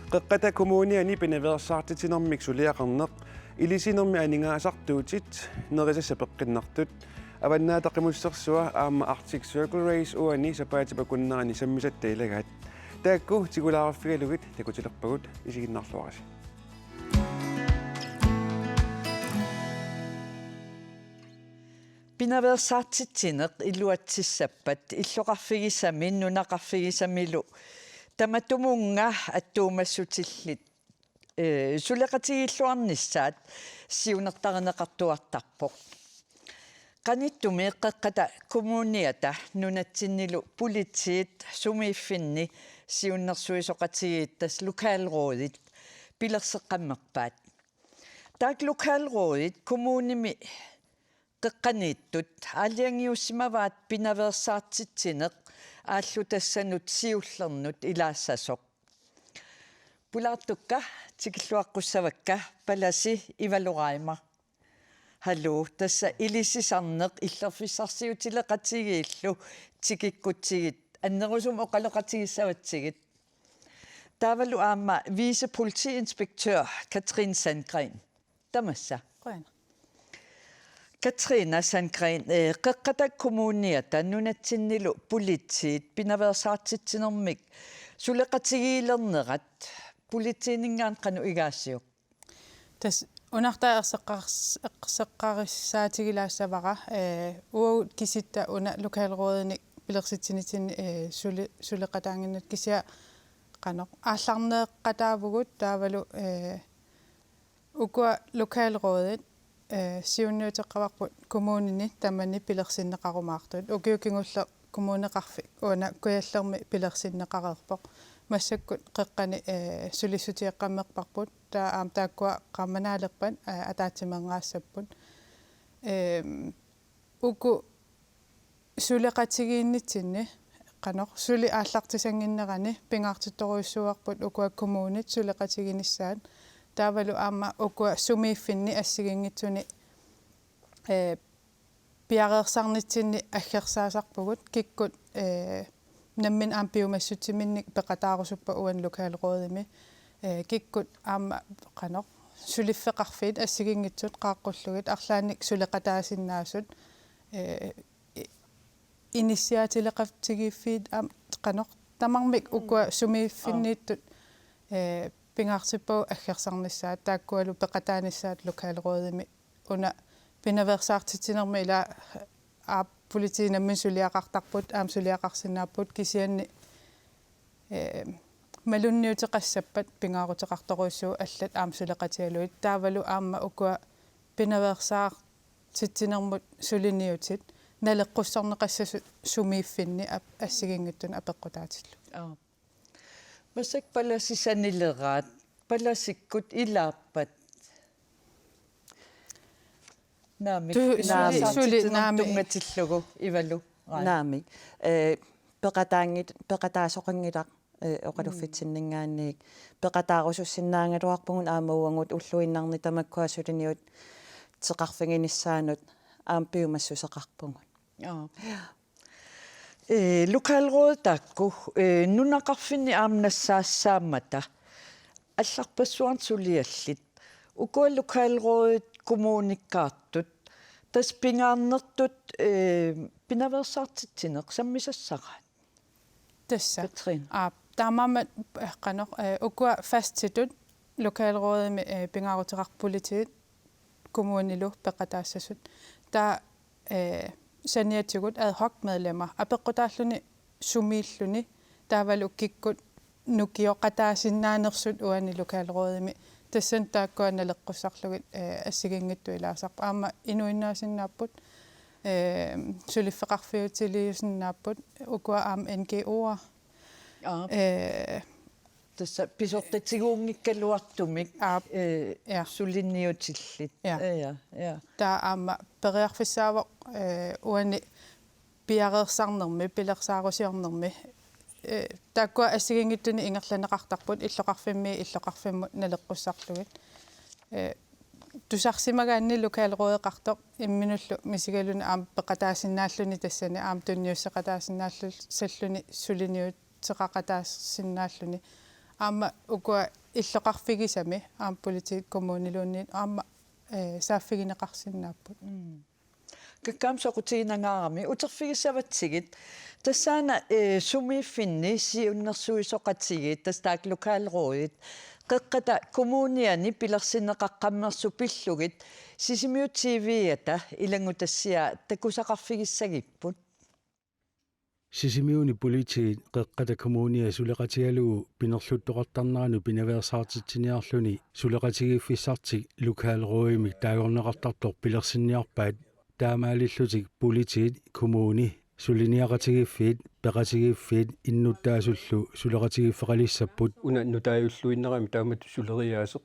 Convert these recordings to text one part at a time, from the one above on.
Qeqqata kommuniani pineversaartitinermik suliaqarneq ilisinermi aningaasartuutit nerisassa peqqinnertut avannaataqimussersua aama Arctic Circle Race uani sapaatipakunnerani sammisattailagaat taakku tigulaaraffigalugit takutilerpagut isiginnarluarasi Pineversaartitineq illuatsissappat illoqarfigisami nunaqarfigisamilu tamatumunga attuumassutilit suleqatigilluarnissaat siunertarineqartuartarpoq qanittumi eqqaqqata kommuniata nunatsinnilu politiit sumiiffinni siunnersuisoqatigiittas lokaalrådit pilerseqqammerpaat taak lokaalrådit kommunimi qeqqaniittut aaliangiussimavaat pineversaartitineq ааллу тассанут сиуллернут илаассасоқ пулаартукка тикиллуаққуссавакка паласи ивалораима халлу тасса илиссисарнеқ иллерфиссарсиутилеқатигииллу тикиккутсигит аннерусум оқалеқатигиссаватсигит таавалу аама vicepolitiinspektør Katrine Sandgren тамасса Katrina Sandgren qeqqata kommuniata nunatsinnilu politiit pineversaartitinermik suleqatigiilernerat politiiningaan qanu igaassiuq tas unartaaerseqqarissaatigilaassavara uut kisitta una lokaalrådeni pilersitsinitini suleqataanginnat kisia qanoq аалларнеэккатаавгут таавалу ukua lokaalrådet siunniuteqqavarput kommunini tamani pilersinneqarumaartut ukiukingullo kommuneqarfi uana kujallermi pilersinneqareerpoq massakkut qeqqani sulisutiaqqammeqparput taa aam taakkua qammanaaleqpan ataatimenngaassapпут uku suleqatigiinnitsinni qanoq suli ааллартисангиннерани пингаартитторуйссуарпут ukua kommunit suleqatiginissaat таавалу аама укуа сумииффинни ассигингитсуни пиареерсарнитсинни аггерсаасарпугут киккут наммин аам пиумассутиминник пеқатаарусуппа уан локaalrådими киккут аама қанеқ сулиффеқарфит ассигингитсут қааққуллугит арлааник сулеқатаасиннаасут инициатилеқартигиффит аам қанеқ тамармик укуа сумииффиннииттут пингаартиппау аггерсарнissaat тааккуалу пеқатааниссаат локaalrådими уна pineversaartitinermi ила политиинаммин сулиақартарпут аам сулиақарсинааппут кисианни малунниутеқассаппат пингаарутеқарторуйссуу аллат аам сулеқатиалуит таавалу аама укуа pineversaartitinermut сулиниутит налеққуссарнеқассасу сумииффинни ассигингиттун апеққутаатиллу масак паласисанилераат паласиккут илааппат наами тунгатиллугу ивалу наами пеқатаасоқингилақ оқалуффитсиннингаанниик пеқатаарусуссиннаангалуарпугун аамауангут уллуиннарни тамаккуасулиниут теқарфигиниссаанут аампиумассусеқарпугун lokaalrådtakku nunaqarfinni aamnassaassaammata алларпассуарт сулиаллит укуа lokaalrådet kommunikkaartut тас пингаарнертут pineversaartitineq саммисассараат тасса Katrine таамаамат қанеқ укуа фасттитут lokaalrådemi пингаарутерарполитит kommunilу пеқатаассасут таа саниатигут ad hoc medlemmer апеққутааллуни сумииллуни таавалу киккут нукиоқатаасиннаанерсут уани lokaalrådими тассан тааккуаналеққуссарлугит ассигингитту илаасарпа аама инуиннаасиннааппут сулиффеқарфиутилиусиннааппут укуа аам NGO'er тасса писортатигуунгиккалуартумик сулинниутиллит таа аама периарфиссаава уани пиареерсарнерми пилерсаарусиорнерми тааккуа ассигингиттуни ингерланеқартарпут иллоқарфимми иллоқарфиммут налеққуссарлугит тусарсимагаанни lokaalrådeqartoq имминуллу мисигалуни аам пеқатаасиннааллуни тассани аам тунниуссеқатаасиннааллу саллуни сулиниут теқақатаассиннааллуни аама укуа иллоқарфигисами аама политик коммунилуунниит аама сааффигинеқарсинааппут каккаам соқутигинангаарами утерфигиссаватсигит тассаана сумииффинни сиуннэрсуисоқатигит тастаак локалроит қеққата коммуниани пилерсинеқаққаммерсу пиллугит сисимиу тв-ата илангутассиа такусақарфигиссагиппут сисимиуни политигит қеққата коммуния сулеқатигалугу пинерлуттоқартарнарану пинавеерсаартитсиниарлуни сулеқатигиффиссартик локалроимик таагорнеқартартор пилерсинниарпаат таамаалиллутик политигит коммуни сулиниақатигиффиит пеқатигиффиит иннуттаасуллу сулеқатигиффеқалиссаппут уна нутааюллуиннерами таамат сулериаасеқ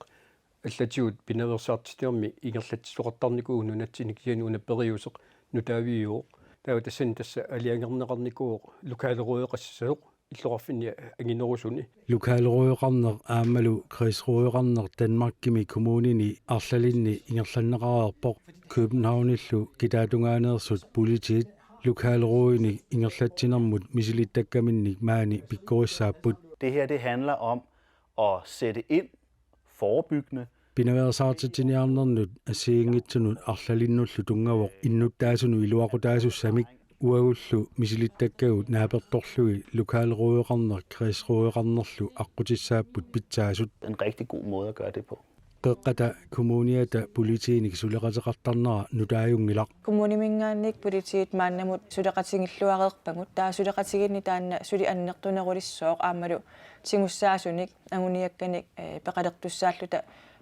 аллатигут пинаверсаартитиорми игерлатсоқартарникуу нунатсиник сиани уна периусеқ нутаавиуо таа тассан тасса алиангернеқарникуу локалеруйоқассаоқ иллоқарфинни агинерусуни локалеруйоқарнеқ аамалу крисруйоқарнеқ данмаркими коммунини арлалинни ингерланнеқарерпоқ københavnиллу китаатунгаанерсут политигит локалеруйни ингерлатсинермут мисилиттаккаминник маани пиккориссааппут. Det her det handler om at sætte ind forebyggende. Пинавеерсаартитсиниарнернут ассиингитсунут арлалиннуллу тунгавоқ иннуттаасуну илуақутаасуссамик уагуллу мисилиттаккагут нааперторлуги локалеруйоқарнер крисруйоқарнерлу аққутиссааппут питсаасут. En rigtig god måde at gøre det på. Qeqqata kommuniata politiinik suleqateqartarnera nutaajungilaq kommunimingaannik politiit maannamut suleqatingilluareerpangut taa suleqatiginni taanna suli annertunerulissoq aammalu tingussaasunik anguniakkanik peqalertussaalluta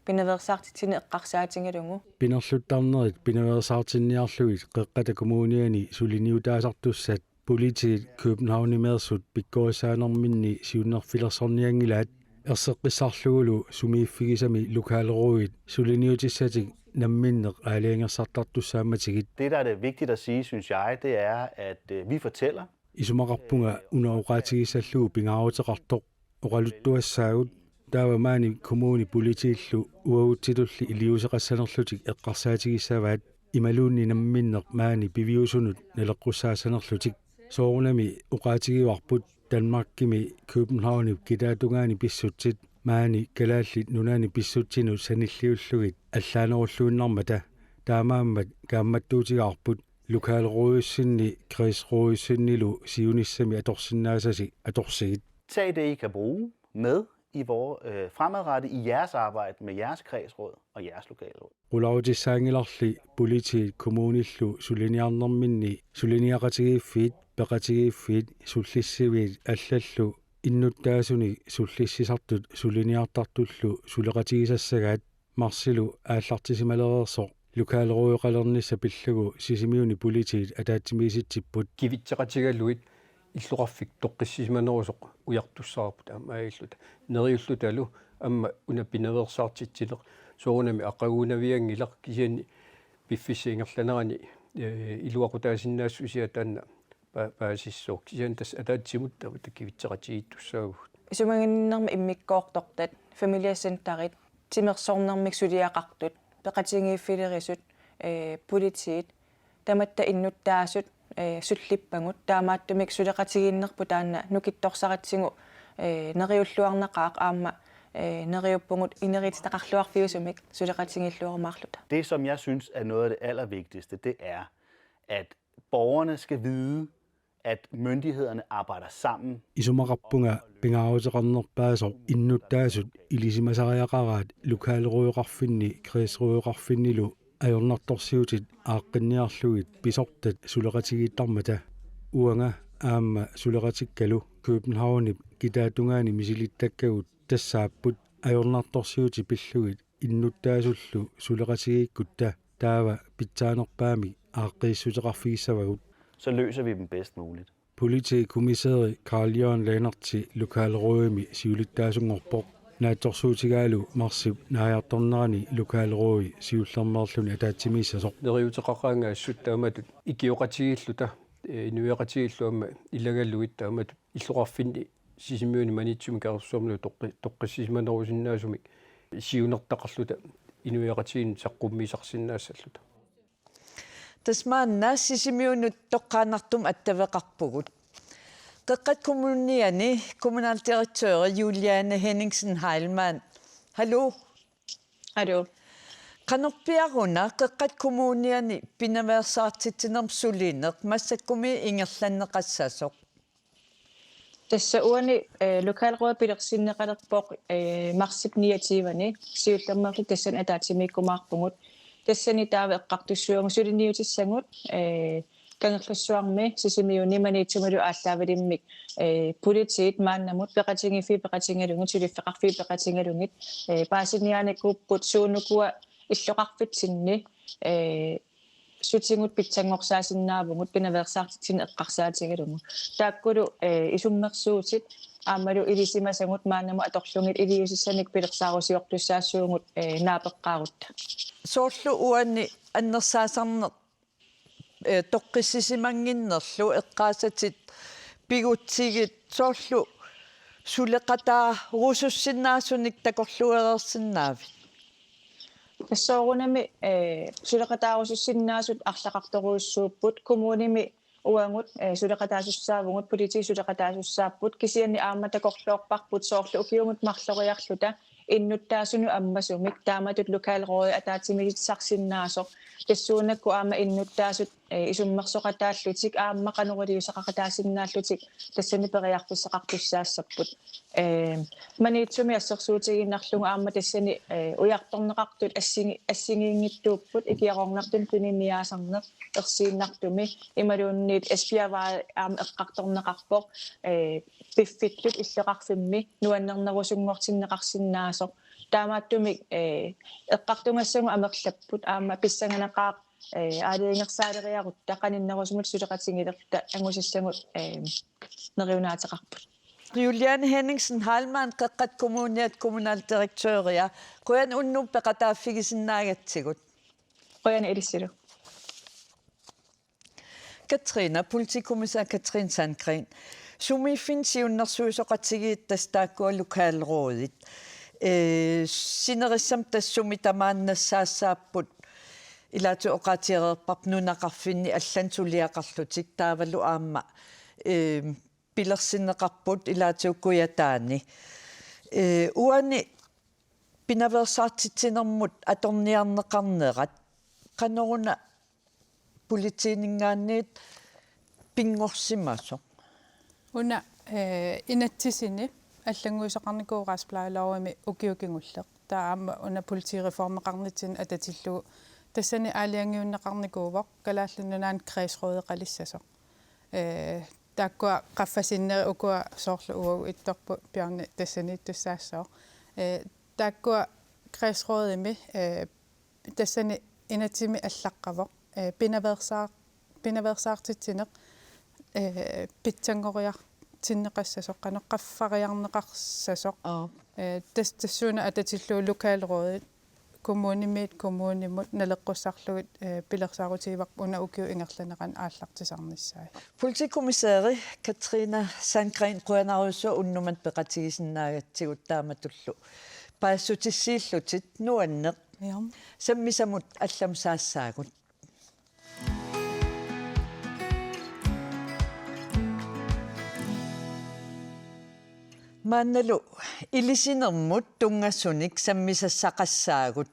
pinaversaartitsine eqqarsaatingalungu pinerluttarnerit pinaversaartinniarlugit qeqqata kommuniani suliniutaasartussat politiit Københavnimeersut pikkorisaanerminni siunnerfilersorniangilaat erseqqissarlugulu sumiiffigisami lokaleruit suliniutissatik namminneq aaliangersartartussaammatigit. Det der er det vigtigt at sige, synes jeg, det er at vi fortæller isumaqarpunga unauqaatigissallugu pingaarutеqartoq oqaluttuassaagut taava maani kommuni politiillu uaguttilulli iliuseqassanerlutik eqqarsaatigissaavaat imaluunni namminneq maani piviusunut naleqqussaassanerlutik soorunami uqaatigivarput Danmarkimi Københavni kitaatungaani pissutsit maani kalaallit nunaani pissutsinut sanilliullugit allaanerulluunnarmata taamaammat kaammattuutigaarput lokaleruissinni krigsruissinnilu siunissami atorsinnaasasi atorsigit. tag det, I kan bruge med i fremadrettet i jeres arbejde med jeres kredsråd og jeres lokalråd. Ulautissaangilarli politiit kommunillu suliniarnerminni suliniaqatigiiffiit peqatigiiffiit sullissiviit allallu innuttaasuni sullissisartut suliniartartullu suleqatigisassagaat marsilu aallartisimaleriерсоq lokaleruyoqalernissa pillugu sisimiuni politiit ataatimiisitsipput кивитсеқатигаллуит иллоқарфик тоққиссисиманеруsoq уяртуссаарпут аамаиллута нериуллуталу амма уна пинаверсаартитсилеқ соорунами ақагунавиангилақ кисиани пиффиссиингерланерани илуақутаасиннаассусиа таанна паасиссоо кисиан тас атаатсимуттавут кивитсеқатигиттуссаагут исумагиннерма иммиккоортортат фамилиассентарит тимерсорнермик сулиақартут пеқатингииффилерисут политиит таматта иннуттаасут суллиппагут таамааттумик сулеқатигииннерпу таанна нукитторсаратсигу нериуллуарнеқаақ аама neriuppungut ineritstaqarluarfiusumik suleqatingilluarmaarluta. Det, som jeg synes er noget af det allervigtigste, det er, at borgerne skal vide, at myndighederne arbejder sammen. Isumaqarpunga pingaarutеqarnerpaasoq innuttaasut ilisimasariaqaraat lokaleruyoqarfinni krigsruyoqarfinnilu ajornartorsiutit aaqqinniarlugit pisortat suleqatigittarmata uanga aamma suleqatikkalu Københavnip kitaatungaani misilittakkagut тассааппут ajornartorsiuti pillugit innuttaasullu suleqatigiikkutta taava pitsaanерpaami aaqqииссутеқарфигиссавагут. Så løser vi dem bedst muligt. Politikommissari Carl Jørgen Leenertsi lokaleruimi siulittaasungorpoq naattorsuutigaalu marsip naajartornerani lokaleruui siullermerluni ataatimiissasoq нериутеқақаангаассут тааматут икиоқатигиллута инуиақатигиллуама илагаллуит тааматут иллоқарфинни сисимиуни манитсуми карсуармлу тоққиссисиманерусиннаасумик сиунертақарлута инуиақатигин саққуммисарсиннаассаллута тасмаанна сисимиунут тоққаанартум аттавеқарпугут Qeqqat kommuniani kommunaldirektør Juliane Henningsen Heilmann. Hallo. Hallo. Qanorpiaruna qeqqat kommuniani pinaversaartittinermsulineq massakkumi ingerlanneqassasoq. Tässä uani lokalrådet pilersinneqalerpoq marsip 29 siullermerlu tassan ataatsimikkumaarpungut tassani taava eqqartussuungu suliniutissangut kangerlussuarmi sisimiuni maniitsumulu aallaavalimmik politit maannamut peqatingifi suliffeqarfi peqatingalungit paasiniaanikkuupput suunukua иллоqarfitsinni sutingut pitsangorsaasinnaavugut pinaversaartitsin eqqarsaatigalungu taakkulu isummersuutit aammalu ilisimasangut maannamu atorlungit iliusissanik pilersaarusiortussaassуugut naapeqqaarutta Soorlu uanni annersaasarneq toqqissisimanginnerlu eqqaasatit pigutsigit soorlu suleqataa rusussinnaasunnik takorluerersinnaavi. Tassoorunami suleqataarusussinnaasut арлақарторуйссууппут коммуними уангут суleqataasussaavungut politi suleqataasussaapпут кисианни аама такорлуорпарпут соорлу укиумут марлориарлута иннуттаасуну аммасумик тааматут локалроо атаатимигитсарсиннаасо тассуунакку аама иннуттаасут исуммерсоqataallутик аама канорилиусақақатаасиннааллутик тассани периарписсақартуссаассаппут маниитсуми ассерсуутигиннарлугу аама тассани уярторнеқартут ассигиингиттууппут икиарорнартун пининиаасарнеқ ерсииннартуми ималуунниит эспиаваа аама эққарторнеқарпоқ пиффиттут иллеқарфимми нуаннернерусунгортиннеқарсиннаасо таамааттумик эққартунгассагу амерлаппут аама писсанганеқаа аалиингерсаалериарут тақаниннерусумут сулеқатингилерта ангусиссагут нериунаатеқарпут Juliane Henningsen Heilmann qeqqat kommuniat kommunaldirektøria quyan unnum peqataaffigisinnaagattigut. qoyani ilissulu Katrina politikommissær Katrin Sandgren sumifin siunnersuusoqatigiit tastaakkua lokalrådet sinerissam tassumi tamaannassaassaapпут илаату оqatiерерпарп нунақарфинни аллантулиақарлутик таавалу аама пилерсиннеқарпут илаатууккуятаани уани пинаверсаартитсинермут аторниарнеқарнерат каноруна политинингаанниит пингорсимасо уна инатсисини аллангуисақарникуугаасплаалауами укиукингуллеқ таама уна политиреформеқарнитсин ататиллугу тассани аалиангиуннеқарникуувоқ калааллунунаан креисрооеқалиссасо тааккуа qaffasinneri ukua soorlu uagu ittorpu piarni tassani tussaassoo тааккуа креисрооими тассани инатсими аллаққавоқ пинаверсаартитсинеқ питсангориартиннеқассасоқ канеққаффариарнеқарсасоқ тассуна ататиллуу локалрoodet kommunimut naleqqusarlugit pilersaarutigivaq una ukiu ingerlaneqan ааллартисарниссаа Politikommissæri Katrina Sandgren quyanarussu unnumat peqatigisinnaagatsigut taamatullu paassutissiillutit nuanneq sammisamut allam saassaagut Mannalu ilisinermut tungassunik sammisassaqassaagut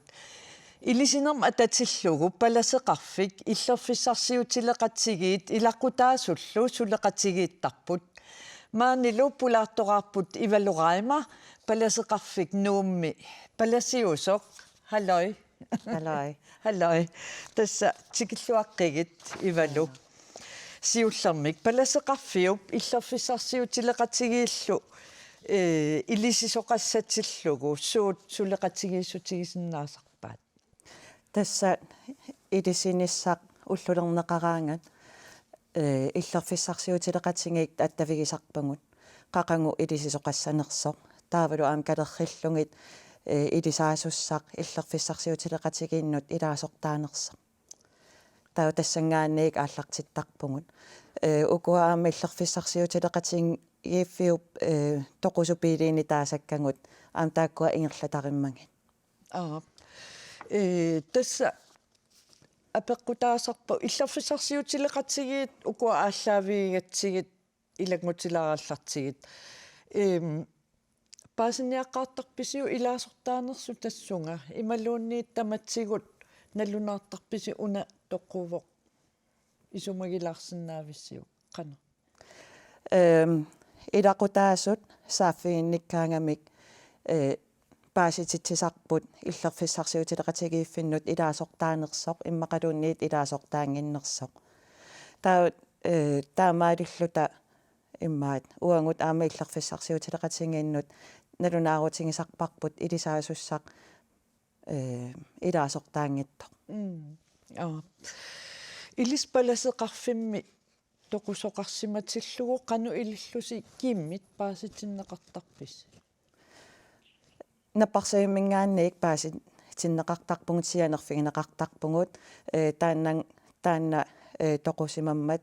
ilisinerm atatillugu palaseqarfik illerfissarsiutileqatigiit ilaqutaasullu suleqatigiittarput maanilu pulaartoqarput ivaluraima palaseqarfik nuummi palasiusoq halloi halloi tassa tikilluaqqigit ivalu siullermik palaseqarfiup illerfissarsiutileqatigiillu илисисоқассатиллугу суут сулеқатигииссутигисиннаасарпаат тасса илисиниссақ уллулернеқараангат иллерфиссарсиутилеқатингиит аттавигисарпагут қақангу илисисоқассанерсоқ таавалу аам калерриллугит илисаасуссақ иллерфиссарсиутилеқатигииннут илаасортаанерсақ таа тассангаанниик ааллартиттарпугут укуаама иллерфиссарсиутилеқатин иффиуп тоқусупилиини таасаккангут аам тааккуа ингерлатариммагит тасса апеққутаасарпа иллерфиссарсиутилеқатигиит укуа ааллаавигатсигит илангутилаараллартигит паасиниаққартарписиу илаасортааnersu тассунга ималуунниит таматсигут налунаартарписи уна тоққувоқ исумагилаарсинаависсиу қана илақутаасут сааффигинниккаангамик паасититсисарпут иллерфиссарсиутилеқатигииффиннут илаасортаанерсоқ иммақалуунниит илаасортаангиннерсоқ таа таамаалиллута иммаат уангут аама иллерфиссарсиутилеқатингииннут налунаарутингисарпарпут илисаасуссақ илаасортаангиттоқ илиспаласеқарфимми тоқусоқарсиматиллугу қану илиллуси киммит пааситиннеқартарпис напарсаимингаанник паасит тиннеқартарпугут сианерфигинеқартарпугут таанна тоқусимаммат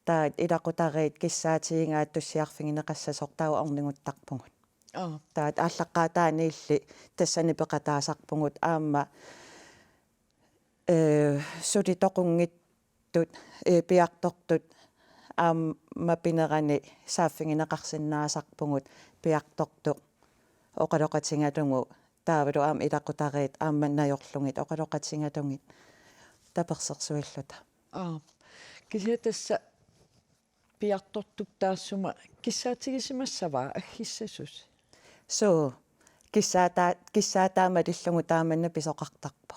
таат илақутариит киссаатигингаат туссиарфигинеқассасор таа орнингуттарпугут таат ааллаққаатааниилли тассани пеқатаасарпугут аама суди тоқунгиттут пиартортут аама пинерани сааффигинеқарсинаасарпугут пиарторто оқалоқатингалугу таавалу аама илақутариит аама наёрлугит оқалоқатингалугит таперсерсуиллута кисиатасса пиартортук таассума киссаатигисимассаваа аггиссасус so киссаатаама лиллугу тааманна писоқартарпо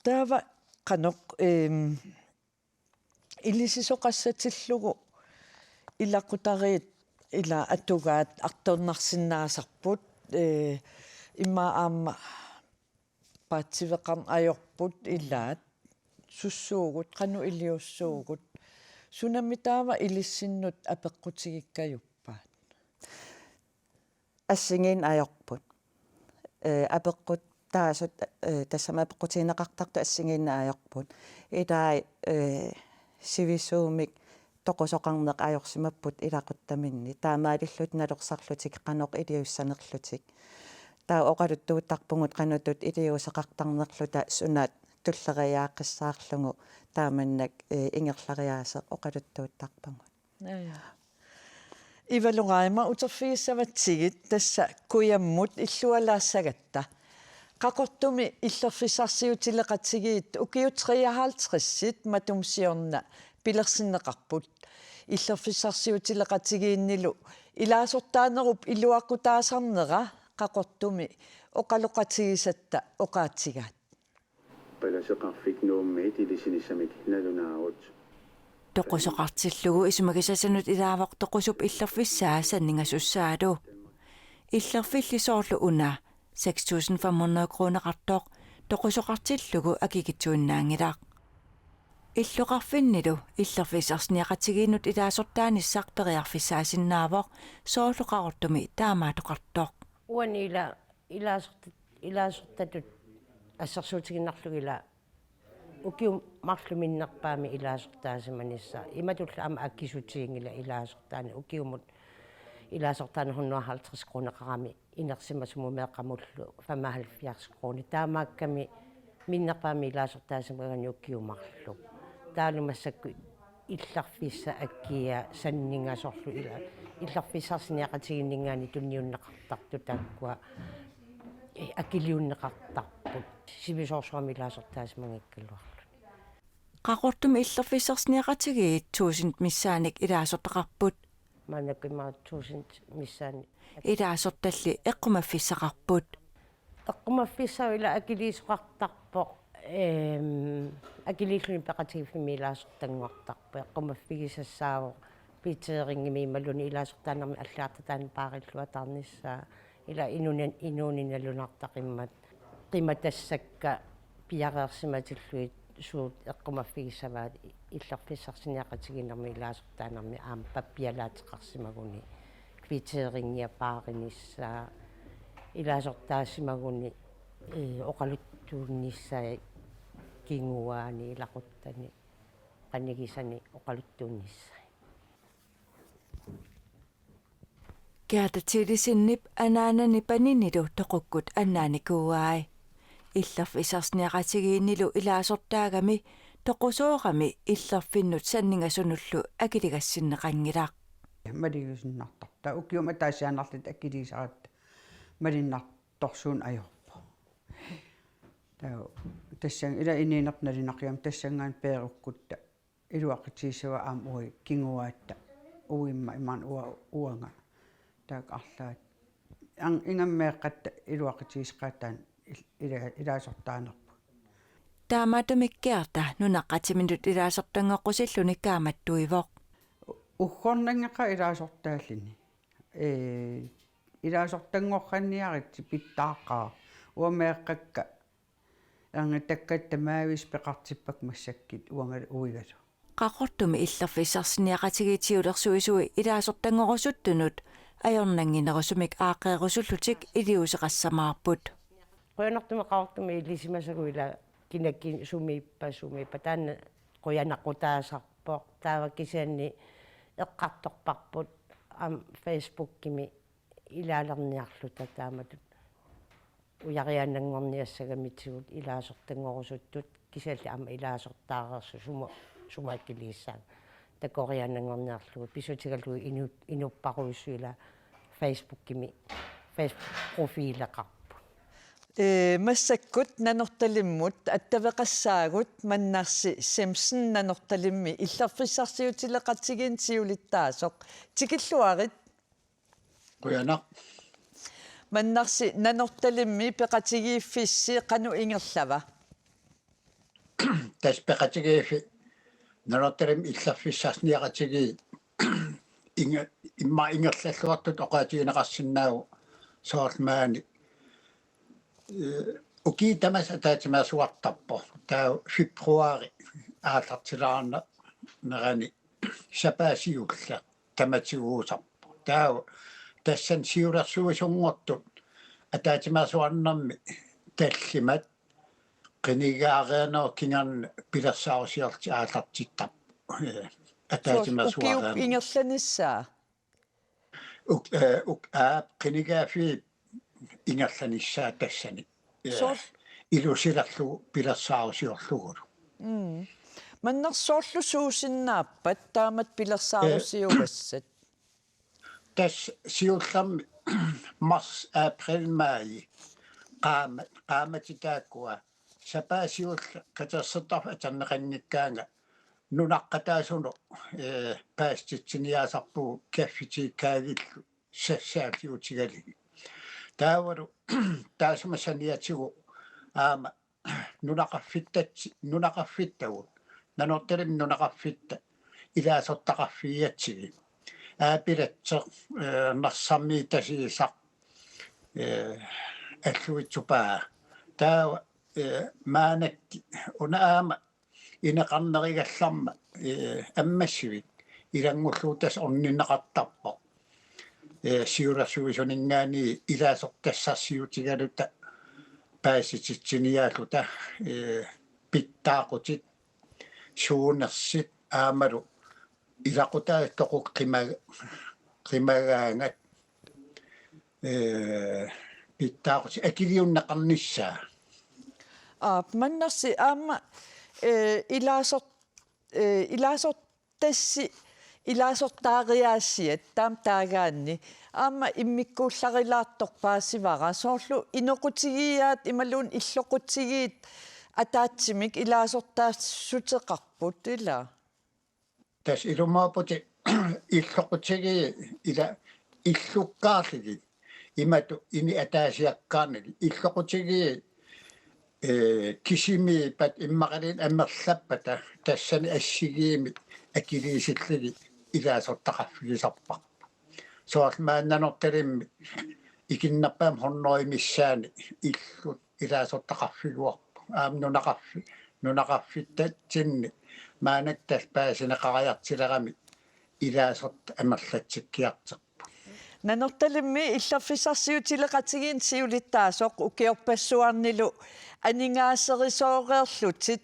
таава каноқ илисисоқассатиллугу илақутариит ила атугаат арторнарсинаасарпут имма аама паатсивеқар ajorput илаат суссуугут қану илиуссуугут сунамми таава илиссиннут апеққутигиккаюппаат ассигин ajorput апеққут таасут тассама апеққутигинеқартарту ассигинна ajorput илаа сивисуумик тоқусоқарнеқ ajorsimapпут илақуттаминни таамаалиллут налерсарлутик қаноқ илиуссанерлутик таа оқалуттуутарпугут қанутут илиусеқартарнерлута сунаат туллериааққиссаарлугу тааманнак ингерлариаасеқ оқалуттуутарпагут ивалугаима утерфигиссаватсигит тасса куяммут иллуалаассагатта қақортуми иллерфиссарсиутилеқатсигиит укиутриахаалтриссит матумсиорна пилерсиннеқарпут иллерфиссарсиутилеқатигииннилу илаасортаанеруп илуаққутаасарнера қақортуми оқалоқатигисатта оқаатсигаат паласеқарфик нууммит илисиниссамик налунаарут тоқусоқартиллугу исумагисасанут илаавақ тоқусуп иллерфиссаа саннингасуссаалу иллерфиллисоорлу уна 6500 кронеқартоқ тоқусоқартиллугу акигитсуиннаангилаақ иллоқарфиннилу иллерфиссарсниақатигииннут илаасортааниссақ периарфиссаасиннаавоқ сооллоқарортуми таамаатоқартоқ уанила илаасортатут ассерсуутигиннарлугила укиум марлуминнерпаами илаасортаасиманисса иматулла ама аккисутигингила илаасортаани укиумут илаасортаани 150 кронеқарами инерсимасуму меэққамуллу 75 крони таамаакками миннерпаами илаасортаасимагани укиумарлу таалумассакку илларфисса аккия саннингасорлу илларфиссарсиниақатигиннингаани тунниуннеқартарту тааккуа акилиуннеқартарпут сивисоорсуами илаасортаасимагиккалуарлу қақортум иллерфиссарсниақатигиит 1000 миссааник илаасортақарпут манаккима 1000 миссаани илаасорталли эққумаффиссақарпут эққумаффиссаа акилиисоқартарпоқ акилииллуни пеқатигиффими илаасортангуартарпу эққумаффигисассаавоқ питеерингими малуни илаасортаанерми аллаартатаани паариллуатарниссаа ила инуниналунартақиммат қиматассакка пиареерсиматиллуит суут эққумаффигисаваат илларфиссарсиниақатигинерми илаасортаанерми аама паппиалаатеқарсимагуни питеерингиа паариниссаа илаасортаасимагуни оқалуттуунниссаа кингуаани илақуттани qannigisani oqaluttuunissa Kiatatilisinip anaanani paninilu toqukkut annaanikuuaai illerfisarniaqatigiinnilu ilaasortaagami toqusooqami illerfinnut sanningasunullu akiligassinneqanngilaq малигусиннартарта укиума таасианарлит аккилисаратта малиннарторсуун ajorpo таа тассан ила ининерналинақиам тассангаан пееруккутта илуаққитсиисуа аам уи кингуаатта уимма имаан уанга таак арлаат ингаммеэққатта илуаққитсиисқаатаан илаасортаанерпу таамаатумиккиарта нунаққатиминут илаасортангоққусиллуни кааматтуивоқ уггорнангаqa илаасортааллини илаасортангорранниаритси питтааққаа уамеэққакка ангатаккатта маавис пеқартиппак массаккит уангал уигалу qaqortumi illerfissarniaqatigitiulersuisui ilaasortangorusuttunut ajornanginerusumik aaqeerusullutik iliuseqassamaarput qoyanartumi qaortumi ilisimasagu ila kinakki sumippa taanna qoyanaqutaasarpoq taava kisianni eqqartorparput am Facebook-kimi ilaalerniarluta taamatut ujariannangorniassagamitsigut ilaasortangorusuttut kisalli ama ilaasortaarersu sumakkiliissaan takoriannangorniarlugut pisutigallu inupparuissuila Facebook-kimi Facebook-profiileqarpu массаккут нанорталиммут аттавеқассаагут маннарси Simpson нанорталимми иллерфиссарсиутилеқатсигин сиулиттаасоқ тикиллуарит куяна маннарси нанорталимми пеқатигииффисси қану ингерлава тас пеқатигииффи нанортерим иллерфиссарсниақатиги имма ингерллаллуартут оқаатигинеқарсинаагу соормаани укитамас атаатимаасуартарпо таа фебруари аалартилаарна нерани сапаасиулла таматигуусарпо таа тассан сиулерсуисунгортут атаатимаасуарнэрми таллимат qinigaareanoo kingan pilassaarusiarti aалартиттарпо атаатимаасуараа ингерланissaa qinigaafi ингерланissaa тассани илусилерлу пилассааруsiorlugulu маннерсоорлу суусиннааппат таамат пилерсаарусиугассат тас сиулларми марс април май qaamатитааккуа сапаасиулла катассертар атарнеқанниккаанга нунаққатаасуну пааститсиниаасарпу каффитикаагиллу сассаафиутигалиги таавару таасмасаниатигу аама нунақарфиттагу нанорталим нунақарфитта илаасортақарфиатсиги аапилатсер нарсарми тасиисақ аллуитсупаа таава маанакки унаама инеқарнеригалларма аммассивит илангуллуутас орниннеқартарпо сиурасуисунингаани илаасортассарсиутигалута паасититсиниаалута питтаақутит суунерсит аамалу илақутаа тоқук қимагаангат питтаақути акилиуннеқарнissaa маннерси аама илаасортасси илаасортаариаассиат таам таагаанни аама иммиккуулларилаарторпаассивара соорлу инеқутигиаат ималуун иллоқутигиит атаатсимик илаасортаассутеқарпут ила тас илумаапути иллоқутиги ила иллуккаарлиги имату ини атаасиаккаарнили иллоқутиги кисими пат иммақалин аммерлаппата тассани ассигиими акилисиллиги илаасортақарфигисарпа соормааннанорталимми икиннарпаам хорноимиссаани иллут илаасортақарфигуарпа аам нунақарфиттатсинни маанаттас паасинеқариартилерами илаасорт амерлатсиккиартерпа нанорталимми иллерфиссарсиутилеқатигиин сиулиттаасоқ укиорпассуарнилу анингаасерисоореерлутит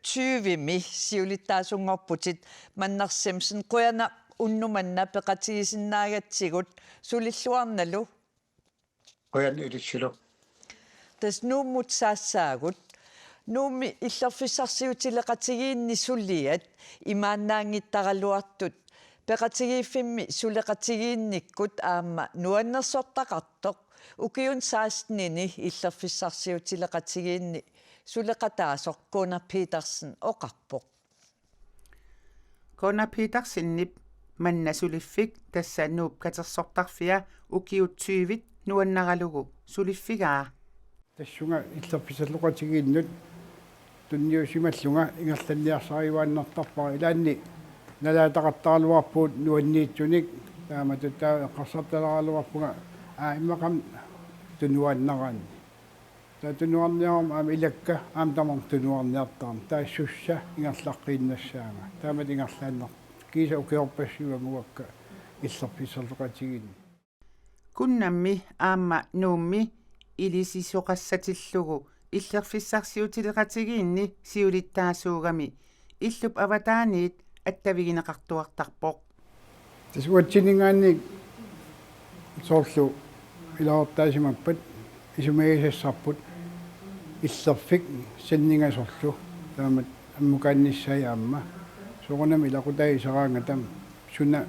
20ми сиулиттаасунгорпутит маннер Simpson қуяна уннуманна пеқатигисиннаагатсигут сулиллуарналу қуян илиссилу тас нууммут саассаагут нууми иллерфиссарсиутилеқатигиинни суллиат имааннаангиттаралуартут пеқатигииффимми сулеқатигиинниккут аама нуаннерсортақартоқ укиун саастнини иллерфиссарсиутилеқатигиинни сулеқатаасоқ Кона Петерсен оқарпоқ Kona Petersenip mannasulifik tassanuup katersortarfia ukiutsiivit nuannaralugu suliffigaa тассунга иллерписаллуqatigiinnut тунниусималлунга ингерланниарсаривааннартарпара илаанни налаатақаттаралуарпуут нуанниитсуник таама тутаа эққарсарталаралуарпуга иммақам тунуаннараани таа тунуарниарум аама илакка аама тамар тунуарниартарам таассусса ингерлаққииннассаама таама ингерлааннар киса укиорпассуамуакка иллерписаллуqatigiinni kunnammi aamma nuummi ilisisoqassatillугу иллерфиссарсиутилеqatigiinni siulittaasuugami illup avataaniit attavigинеqartuartarpoq тасуатсинингаанни соорлу илаортаасимаппат исумагисассарпут иллерфик саннингасорлу таамат аммукаанниссаяамма соорнами илақутаи сараангатам суна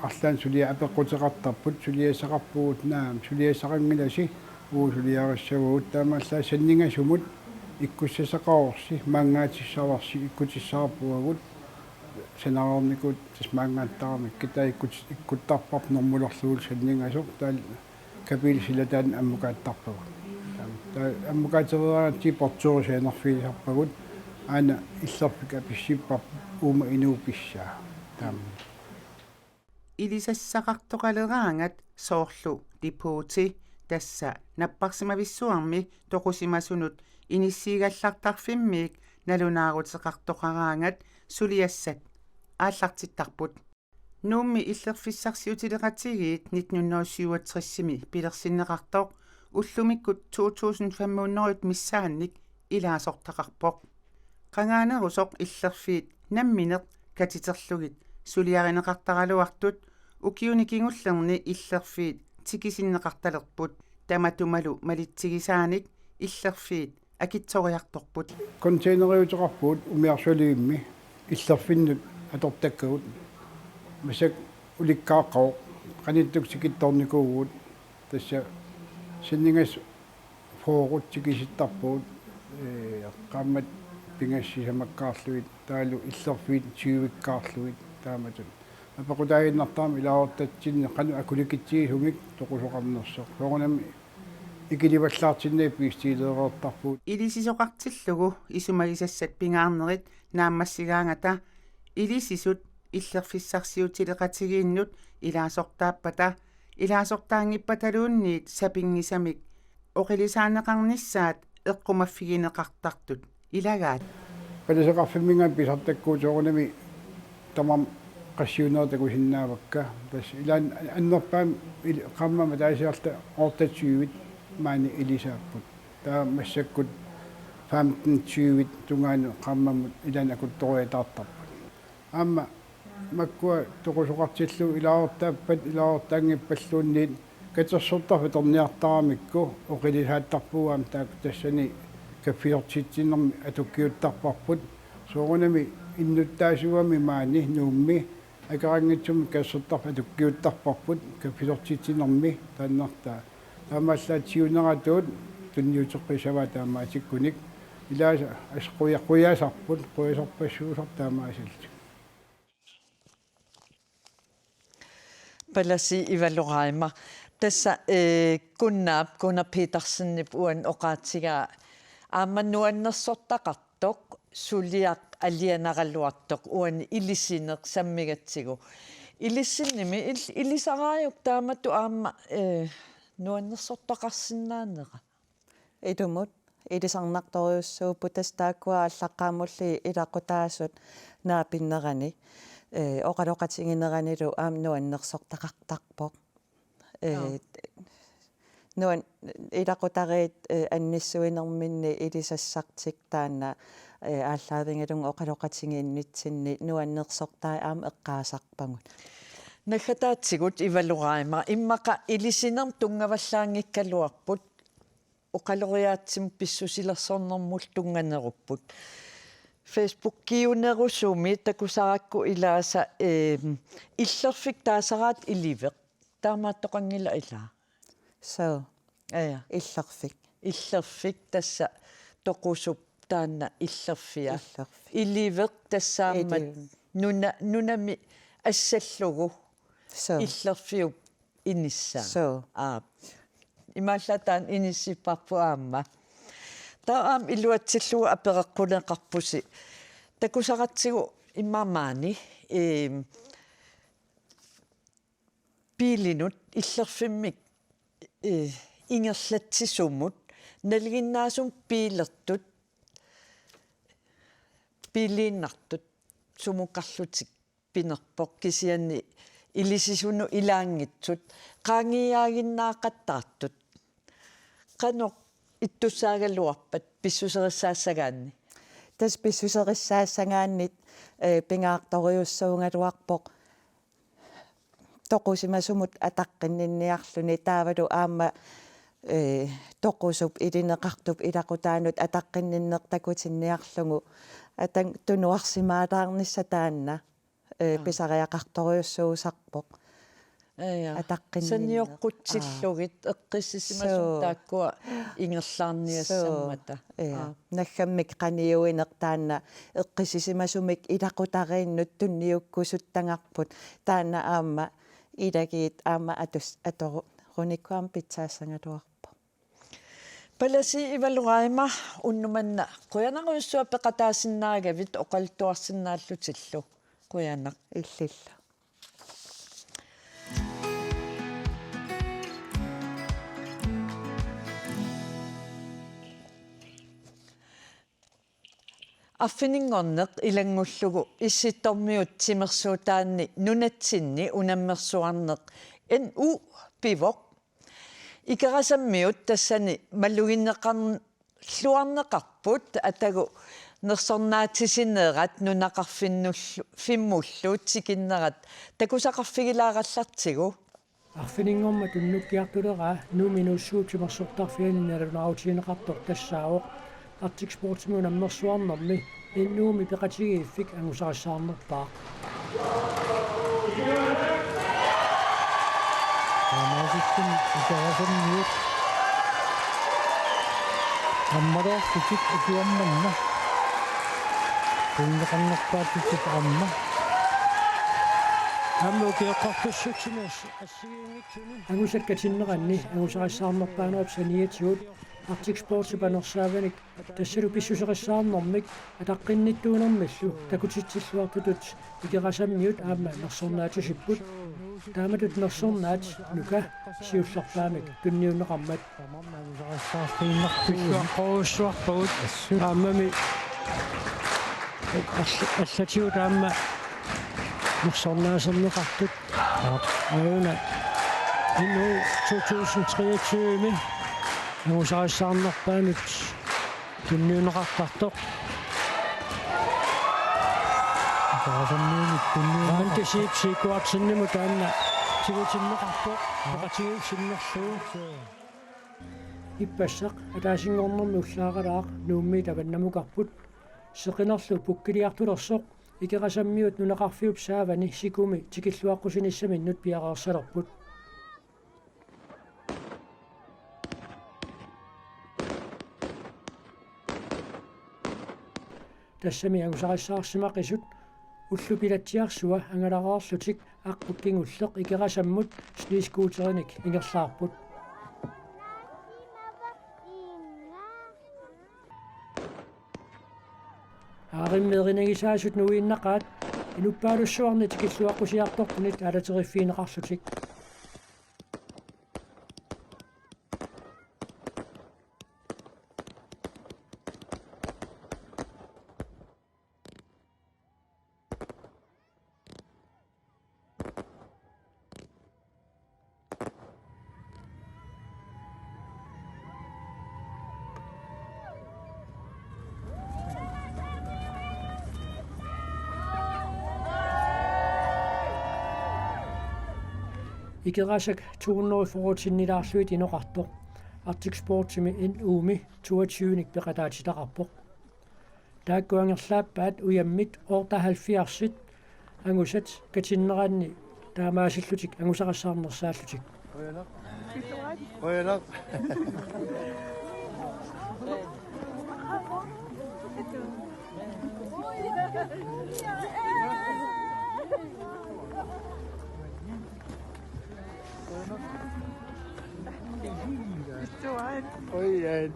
арлаан сулиа апеққутеқартарпут сулиасақарпугут наам сулиасақангиласи уусулиарассагуут таамааллаа саннингасумут иккуссасақаорси маангаатиссаварси иккутиссаарпуагут сенаарникут тасмаангааттарамик кита иккуттарпарп нормулерлуул саннингасоқ таал капилсилатаан аммукааттарпагут таа аммукаатераати портуурисаанерфилисарпагут аана иллерфик аписсиппар ума инууписсаа таам илисассақартоқалераангат соорлу липуути тасса наппарсимависсуарми тоқусимасунут иниссиигаллартарфиммиик налунаарутеқартоқараангат сулиассат ааллартиттарпут нуумми иллерфиссарсиутилеқатигиит 1967-ми пилерсиннеқартоқ уллумиккут 2500 миссаанник илаасортақарпоқ қангаанерусоқ иллерфиит намминеқ катитерлугит сулиаринеқартаралуартут укиуникингуллерни иллерфиит тикисиннеқарталерпут таматумалу малитсигисааник иллерфиит акитсориарторпут контейнериутеқарпуут умиарсулиимми иллерфиннут атортаккагут масак уликкааққау қаниттук сикитторникуугут тасса синнингас фоорут тикиситтарпуут қаммат пингассисамаккаарлуит таалу иллерфиит сиувиккаарлуит тааматут апақутаагиннартаами илаортатсинне қану акуликитсигисумик тоқусоқарнерсоқ соорнами икиливаллаартиннаа пистилеэртарпуут илисисоқартиллугу исумагисассат пингаарнерит нааммассигаангата илисисут иллерфиссарсиутилеқатигииннут илаасортааппата илаасортаангиппаталуунниит сапингисамик оқилисаанеқарниссаат эққумаффигинеқартартут илагаат паласеқарфиммингаа писартаккуу соорнами тамам qassiunertakusиннаавакка тас илаан аннерпаам qamma таасиарта ортатсуивит маани илисааппут таа массаккут 15 тунгаани qamмамут илаан акутториатаартарпут аама маккуа тоқусоқартиллу илаортааппат илаортаангиппаллуунниит катерсортарфи торниартарамикку оқилисааттарпугаам таак тассани каффиортитсиннерми атуккиуттарпарпут соорунами иннуттаасуами маани нуумми акарангитсуми кассертарфа атуккиуттарпарпут каффиортитсинерми тааннартаа таамааллаатсиунератуут тунниутеққисава таамаатиккуник илааса асқуяқуяасарпут қуясорпассуусар таамаасилт паласи ивалораима тасса куннаап Кона Петерсеннип уан оқаатигаа ааманнуаннерсортақартоқ сулиақ алианаралуартоқ уани илисинеқ саммигатсигу илиссинними илисарааюк тааматту аама нуаннерсортақарсинаанера идумут илисарнарториуссууппут тастааккуа аллаққаамулли илақутаасут наапиннерани оқалоқатингинеранилу аам нуаннерсортақартарпоқ нуан илақутариит анниссуинерминни илисассартик таана ааллаавингалун оқалоқатингииннитсинни нуаннерсортаа аама эққаасарпагут нахатаатсигут ивалораима иммақа илисинерм тунгаваллаангиккалуарпут oqaloriaatsum pissusilersornermul tunganerupput Facebook kiunerusumi takusaqakku ilaasa illerfik taasaraat iliveq taamaattoqangila ilaa so aya illerfik tassa toqusup taanna illerfia iliveq tassaammat nunami assallugu illerfiup inissa имааллатаан инissipparpu аама таам илуатсиллуга апереккунеқарпуси такусақатсигу иммаамаани пилинут иллерфиммик ингерлатсисумут налгиннаасум пилертут пилииннартут сумуккарлутик пинерпоқ кисианни илисисуну илаангитсут qaangiaaginnaaqattaartut qanoq ittussaagalluarpat pissuserissaassagaanni tas pissuserissaassagaannit pingaartoriussuungaluarpoq toqusimasumut ataqqinninniarluni taavalu aamma toqusup ilineqartup ilaqutaanut ataqqinninneqtakutinniarlugu atang tunuarsimaalaarnissa taanna pisariaqartoriussuusarpoq санниоққутсиллугит эққиссисимасум тааккуа ингерлаарниассаммата наггаммик qaниуинеқ таанна эққиссисимасумик илақутарииннут тунниуккусуттангарпут таанна аама илагиит аама атус аторуникуам питсаассангалуарпа паласи ивалураима уннуманна қуянаруйуссуа пеқатаасиннаагавит оқалтуарсинааллутиллу қуянақ иллилла аффинингорнеq илангуллугу исситтормиут тимерсуутаанни нунатсинни унаммерсуарнеq эн у пивоq икерасаммиут тассани маллугиннеқарлуарнеқарпут атагу нерсорнаатисинеерат нунақарфиннуллу фиммуллуут сикиннерат такусақарфигилаараллартигу арфинингорма туннуккиартулераа нууминуссуутимерсортарфианинерунааутиинеқартор тассаавоқ Arctic Sportsman аммерсуарнерми иннууми пеқатигииффик ангусарассаарнерпаа амааситтин икарасамниут аммарооффик икиамманна туннеқарнерпаатиккит амма аммукиоқарпуссутсинаас ассигиингитсуни ангусаккатиннеранни ангусарассаарнерпаанерап саниатигут Arctic Sports банерсааваник тассалу писсусеқиссаарнэрмик атаққинниттуунэрмаллу такутитсиллуартутут икерасаммиут аама нерсорнаатисиппут тааматут нерсорнаат нука сиулларпаамик тунниунеқармат пиккуаққоруссуарпагут аамами аллатиут аама нерсорнаасернеқартут аюна инну 2023 нуусаассаарнерпаанут тунниунеқартартоқ таасаммиунит тунниунеқартартоқ сикуарсинниму таанна тигутиннеқарпоқ пеқатигиусиннерлуу иппассақ атаасингорнэрми уллаагалаақ нуумми таваннамукарпут сеқинерлу пуккилиартулерсоқ икерасаммиут нунеқарфиуп саавани сикуми тикиллуаққусиниссаминнут пиақарсалерпут тассами агусарассаарсимақисут уллупилатсиарсуа ангалараарлутик аққуккингуллеқ икерасаммут снискуутериник ингерлаарпут аариммеринагисаасут нуииннақаат инуппаалуссуарни тикиллуаққусиарторпунит алатериффиинеқарлутик икерасак 200 форутсиннилаарлуит инеқартоқ Arctic Sportsimi in uumi 22 peqataatitaqarpoq taakkuangerlaappaat uyammit orta 70 angusat katinneranni taamaasillutik angusaqassаарnersaаллутик Ojalá. Muy bien.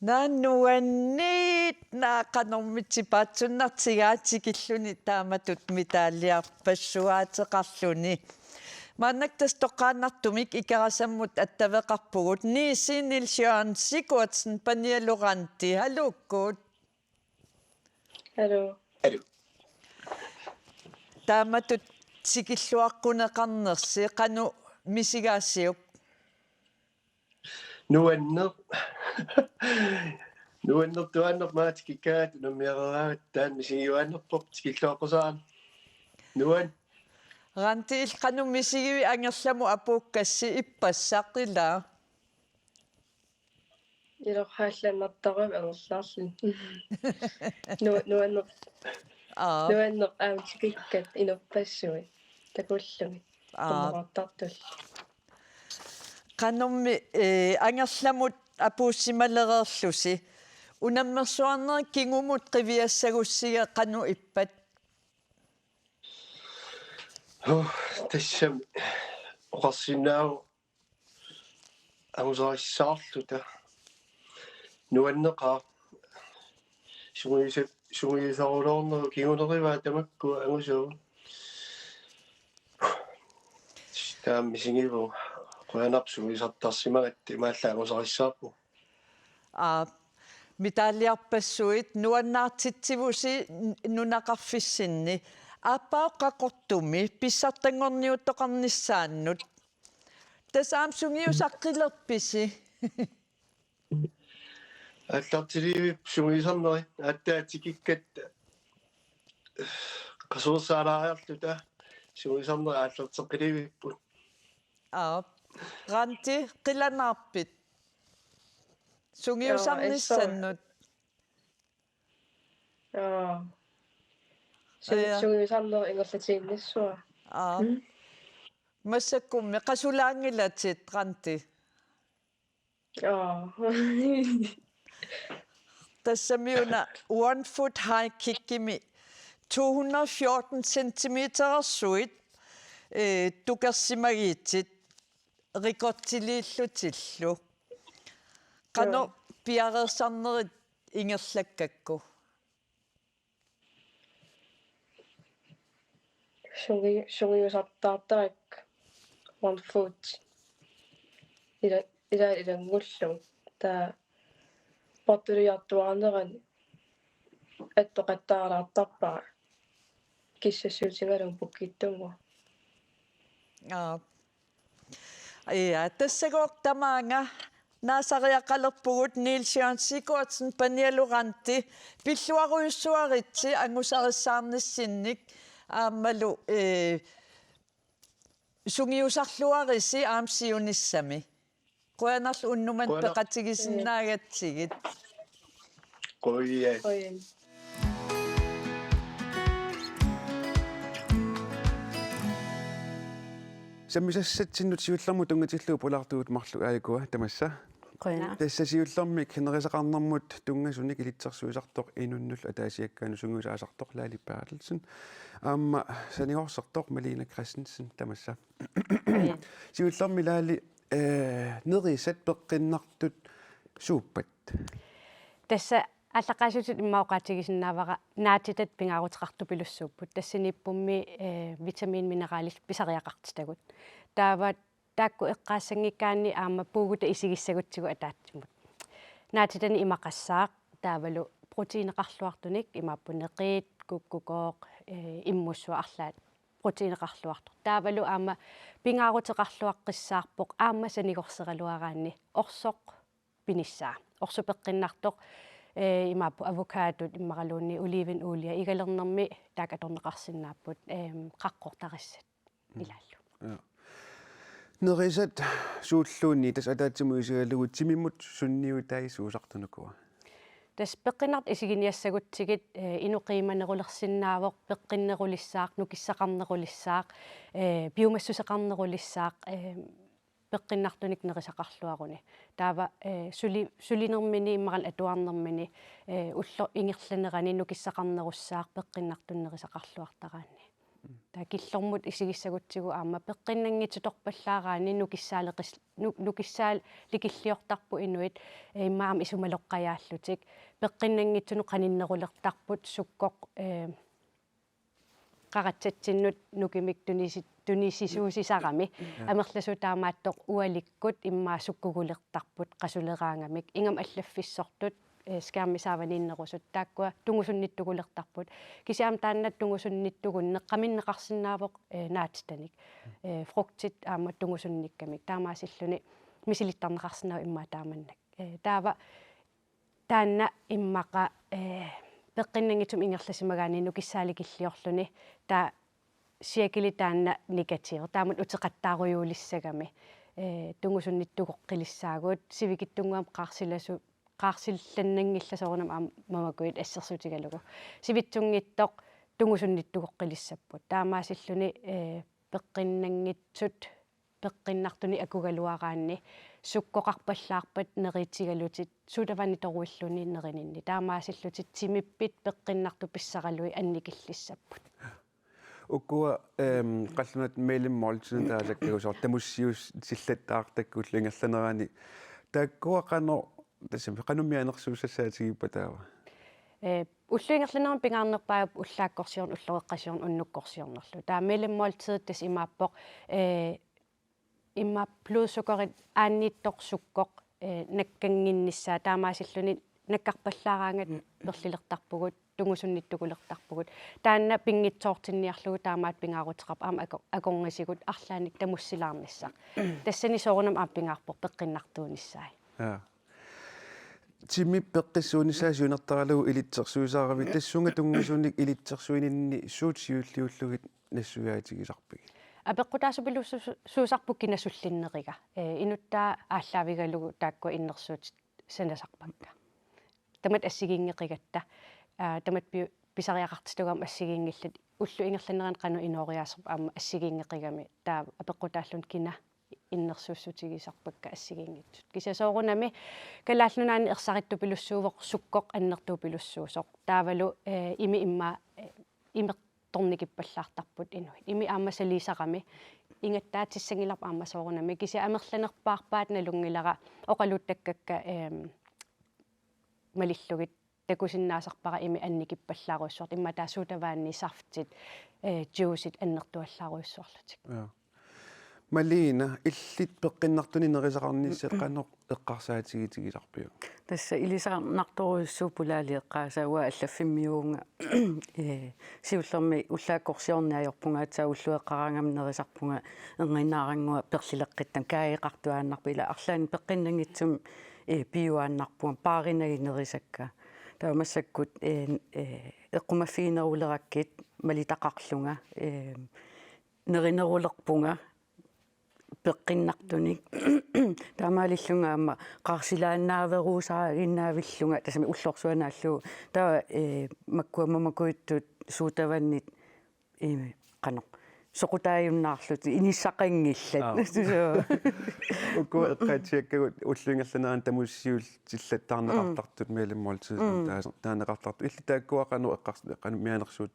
Nanuannit naaqanormitsipaatsуннартигааtikilluni taamatut mitaalliarpassuaatеқарлүни маннактас тоққааннартумик икарассаммут аттавеқарпугут niisinilsjørn Sigurdsen panialuranti halukkuut Hallo. taamatut sikilluаққунеқарнерси qanu misigaassiuk Nuanner tuannermaatikikaat nummiareraat taan misigiuannerpop tikilluaqusaan. Nuan rantil qanu misigivi angerlamu apuukkassi ippassaqila Ilorhaallannertarum angerlaarlun. Nuanner tikikkat inerpassui takullumi. Qummartartul. qanummi angerlamut apuussimalерерllusi unammersuarneri kingumut qiviassagussiga qanu ippat tassam oqarsinnaau angusarissаарluta nuanneqaa sungiisarulorneru kingunerivaa tamakkua angusuu taammisingivu qoyanarsumisartarsimagatti maallaamusarissaapu mitaalliarpassuit nuannaartitsivusi nunaqarfissinni aappaaqqaqortumi pissartangorniuttoqarnissaannut tasaamsungiusaqqillerpisi аллартиливи сунгисарнери ааттаатикиккат qasuursaalaaриарлута сунгисарнери ааллертеққиливиппут ranti qilanaarpit sungiusarnissannut Sungiusarneri ingerlatiinnissua. massakkummi qasulaangilatit ranti tassamiuna 1 foot high kikkimi 214 centimeterersuit tukersimagiitit rikortiliillutillu qanu piareersarnerit ingerlakkakku Sungiusartaartarak 1 foot. Ilangullu taa porturiartuarneran attoqattaaraartarpaa kissassuutigalum pukkittungu. tassagortamaanga naasariaqalerpugut Niels-Jørgen Sigurdsen panialuranti pilluaruyussuaritsi angusarissаарnissinnik aammalu sungiusarluarisi aamsiunissami qoyanarlu unnuman peqatigisinnaagatigit qoyia Sammisassatsinut siullermu tungatillu pulartuut marlu aayakua tamassa тассасиуллэрмик хинерисақарнэрмут тунгасуник илитсерсуисартоқ инуннул атаасиаккаану сунгусаасартоқ лаалиппааллсин аама саниорсертоқ Malene Christensen тамасса сиуллэрми лаали нерисат пеққиннартут сууппат тасса аллаққаасутит иммаоқаатигисиннаавара наатитат пингаарутеқарту пилуссууппут тассиниппумми витамин минералил писариақартитагут таават таакку эққаассангиккаани аама пуугута исигиссагутсигу атаатсимут наатитани имақассаақ таавалу протеинеқарлуартуник имааппунеқиит куккукооқ иммуссуа арлаат протеинеқарлуартор таавалу аама пингаарутеқарлуаққиссаарпоқ аама санигорсералуараанни орсоқ пиниссаа орсупеққиннартоқ имааппу авокадот иммаралуунни оливен олия игалернэрми таак аторнеқарсинааппут қаққортариссат илааллу нерисат сууллуунни тас атаатсимуисигалугут тимиммут сунниутаисуусартунукуа тас пеққинарт исигиниассагутсигит инуқиманерулерсинаавоқ пеққиннерулиссаақ нукиссақарнерулиссаақ биумассусеқарнерулиссаақ пеққиннартуник нерисақарлуаруни таава сулинермини иммарал атуарнермини улло ингерланерани нукиссақарнеруссаақ пеққиннартуннерисақарлуартараани таа киллормут исигиссагутсигу аама пеққиннангитуторпаллаараани нукиссаал ликиллиортарпу инуит имаам исумалоққаяаллутик пеққиннангитсуну қаниннерулертарпут суккоқ qaratsatsinnut nukimik tunisisuusisarami amerlasu taamaattoq ualikut immaasukkugulertarput qasuleraangamik ingam allaffissortut skærmisaavaninnerusut taakkua tungusunnittugulertarput kisiam taannat tungusunnittugunne qaminneqarsinnaavoq naatstanik fruktit aama tungusunnikkamik taamaasilluni misilittarneqarsinnaava immaa taamannak taava taanna immaqa пеққиннангитум ингерласимагаани нукиссааликиллиорлуни таа сиакилитаанна негатив таамут утеқаттааруйуулиссагами тунгусунниттугоққилиссаагуут сивикиттунгуам қаарсилланнангилласорунам мамакуит ассерсутигалугу сивитсунгиттоқ тунгусунниттугоққилиссаппут таамаасиллуни пеққиннангитсут пеққиннартуни акугалуараанни суккоқарпаллаарпат неритигалутит сутавани торуиллуни нерининни таамаасиллутит тимиппит пеққиннарту писсаралуи анникиллиссаппут уккуа қаллунат мейлиммоолтсин таалаккагусоор тамуссиус силлаттаартаккул ингерланерани тааккуа қано тасим қануммианерсуусассаатигиппа таава уллуингерланерам пингаарнерпаап уллааккорсиорн уллоэққасиорн уннуккорсиорнерлу таа мейлиммоолтсит тас имааппоқ имма блудсукерит аанниттоқсуккоқ наккангиннissaа таамаасиллуни наккарпаллаараангат перлилертарпугут тунгусунниттугулертарпугут таанна пингитсоортинниарлугу таамаат пингаарутеқарп аама аконгасигут арлааник тамуссилаарниссаа тассани соорунам ааппингаарпор пеққиннартуунissaai тими пеққиссуунissaасиунертаралугу илитсерсуисаарави тассунга тунгусунник илитсерсуининни суутсиуллиуллугит нассуяатигисарпиги апеққутаасупилуссуусарпу кинасуллиннерига инуттаа ааллаавигалугу тааккуа иннерсуут санасарпакка тамат ассигингеқигатта тамат писариақартитугам ассигингиллат уллу ингерланеран қану инориаасерп аама ассигингеқигами таа апеққутааллун кина иннерсууссутигисарпакка ассигингитсут кисасоорунами калааллунаани ерсариттупилуссуувоқ суккоқ аннертуупилуссуусоқ таавалу ими имма торникиппаллаартарпут инуит ими аамасалисарами ингаттаатиссангиларп аамасоорунами кися амерланерпаарпаат налунгилара оқалуттаккакка малиллугит такусиннаасарпара ими анникиппаллааруйссуарт имма таасуутаваанни сафтит juiceit аннертуаллааруйссуарлутик малина иллит пеққиннартуни нерисақарниссеқ қано эққарсаатигитигисарпиу тасса илисарнарторуйссуу пулаалиэққаасауа аллаффиммиуунга сиуллерми уллааккорсиорниаёрпунгаатсаа уллуэққараангам нерисарпунга энгинаарангуа перлилеққиттам каиқартуааннарпу ила арлаани пеққиннангитсум пиуааннарпуа пааринаги нерисакка таамассаккут эққумаффигинерулераккит малитақарлунга неринерулерпунга пеққиннартуник таамаалиллунгаама қарсилааннааверуусаа иннаавиллунга тасами уллорсуанааллу таа маккуамамакуиттут суутаваннит қано соқутааюннаарлут иниссақангиллат уку эққатиаккагут уллуингерланеран тамуссиул тиллаттаарнеқартартут меэлиммоолтис таанеқартарту илли тааккуақану эққану мианерсуут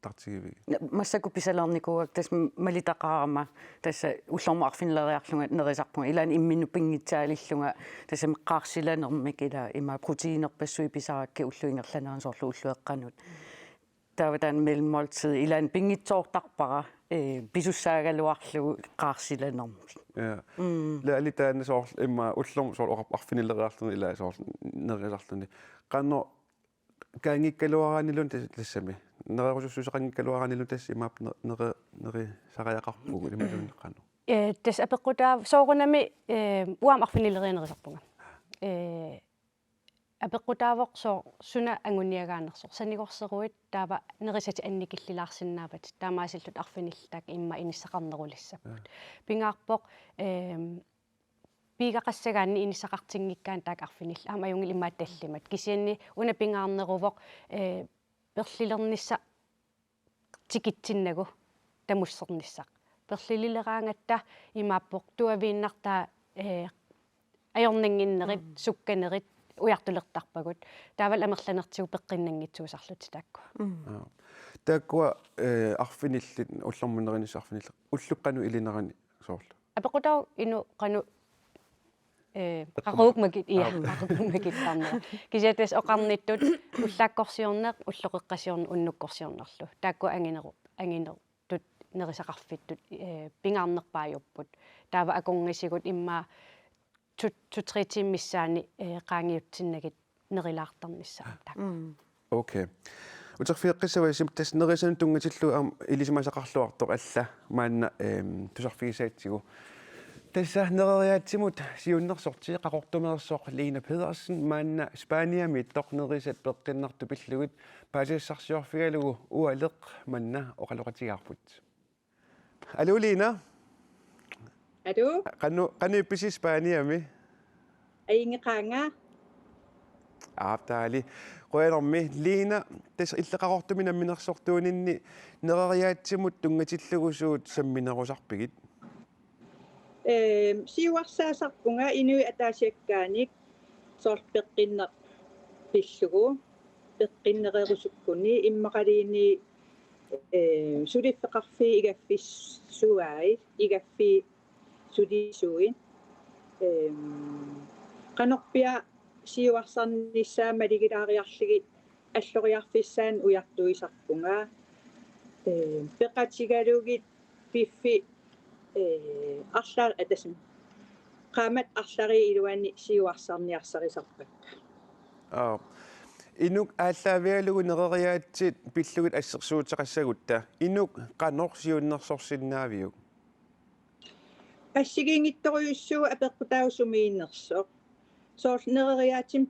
тартигиви массаку писалерникуак тас малитақарама тасса уллорма арфинлериарлунга нерисарпунга илаан иммину пингитсаалиллунга тасса меққарсиланермик ила има протеинерпассуи писаракки уллуингерланеран соорлу уллуэққанут тааватаан мелмолтид илаан пингитсоортарпара писуссаагалуарлугу қаарсиланерми лаалитаана соор имма уллорм соор арфинлериарлуни илаа соор нерисарлуни қано kaangikkaluaraanilun tassami nererussuseqangikkaluaraanilun tassi imaap neri sariaqarpugu imaluunneqqanu тас апеккутаа соорунами уам арфинилеринерисарпунга апеккутаавоқ соо суна ангуниагаанерсоо санигорсеруит таава нерисати анникиллилаарсинаапат таамаасиллут арфиниллтаак имма иниссақарнерулиссаппут пингаарпоқ пигақассагаанни иниссақартингиккаан таак арфинилла аама аюнгил имаатталлимат кисианни уна пингаарнерувоқ перлилернисса тикитсиннагу тамуссерниссақ перлилилераангатта имааппоқ туавииннартаа ajornanginnerit sukkanerit ujartulертарпагут таавал амерланертигу пеққиннангитсуусарлути тааккуа тааккуа арфиниллит уллэрмунеринис арфинилла уллуққану илинерани соорлу апеқутау ину қану qaqugmagit ia qaqugmagit tarna kisiatas oqarnittut ullaakkorsiorneq ulloqeqqasiorn unnukkorsiornerlu taakku anginertut nerisaqarfittut pingaarnerpaajorput taava akongisigut imma tutritimmissaani qaangiutsinnagit nerilaartarnissaa taak okay uterfiiqqissavaisim tas nerisan tungatillu ilisimasaqarluartoq alla maanna tusarfigisaatsigu tässä nereriaatsimut siunnersortii qaqortumersoq Lina Pedersen maanna Spaniami tornerisat peqqinnartu pillugut paasiassarsiorfigalugu ualeq manna oqaloqatigaarput Allo Lina Allo qanu ipisi Spaniami aingeqaanga aaptaali qoyanermi Lina tas illeqaqortuminamminersortuuninni nereriaatsimut tungatillugusuut samminerusarpigit siuarsaasarpunga inui ataasiakkaanik soorpeqqinner pillugu peqqinnererusukkunni immaqaliini suliffeqarfi igaffissuai igaffi sulisuin qanorpia siuarsarnissaa maligilaariarligit alloriarfissaan ujartuisarpunga peqatigalugit piffi arlar atasum qaamat arlari iluani siuarsarniarsarisarpak inuk aalлааvialugu nereriaatsit pillugut assersuuteqassagutta inuk qanorsiunnersorsinnaaviuk ассигингитторюссуу апеққутаусумииннерсоқ соорл нерeriaatsim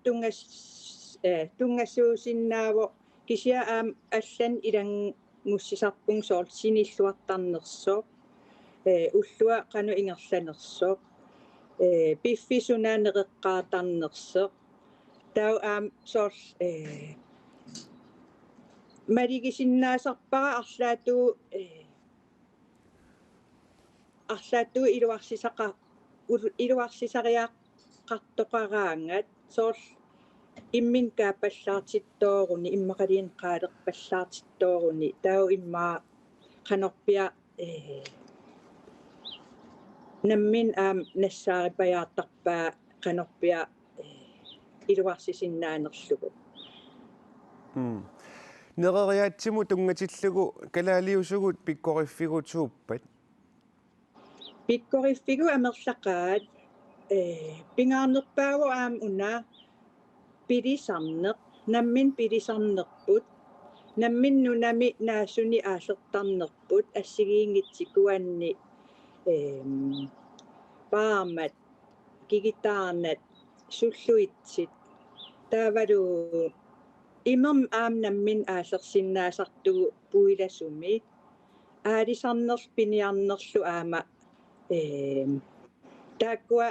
tungassуусиннааво кисиа аам аллан илангуссисарпун соорл синиллуартарнерсоқ уллуа qaну ингерланерсоқ пиффисунааnereqqaatarnersoq тау аам соорл малигисиннаасарпара арлаатуу илуарсисариаққартоқараангат соорл иммин каапаллаартиттооруни иммақалиин qaaleqpallaartittooruни тау иммаа qanorpia наммин аам нассаарипаяартарпаа qanorpia илуарсисиннаанерлугу nereriaatsimу tungatillugu kalaaliusugут pikkorifфигутsuuppat pikkoriffigu amerlaqaat pingaarnerpaagu aam una pilisarneq nammin pilisarnerput nammin nunami naasuni aallertarnerput assigiingitsikuanni paamat kigitaarnat sulluitsit taavalu imam aam nammin aallersinnaasartugu puilasumi aalisarnerl piniarnerlu aama taakkua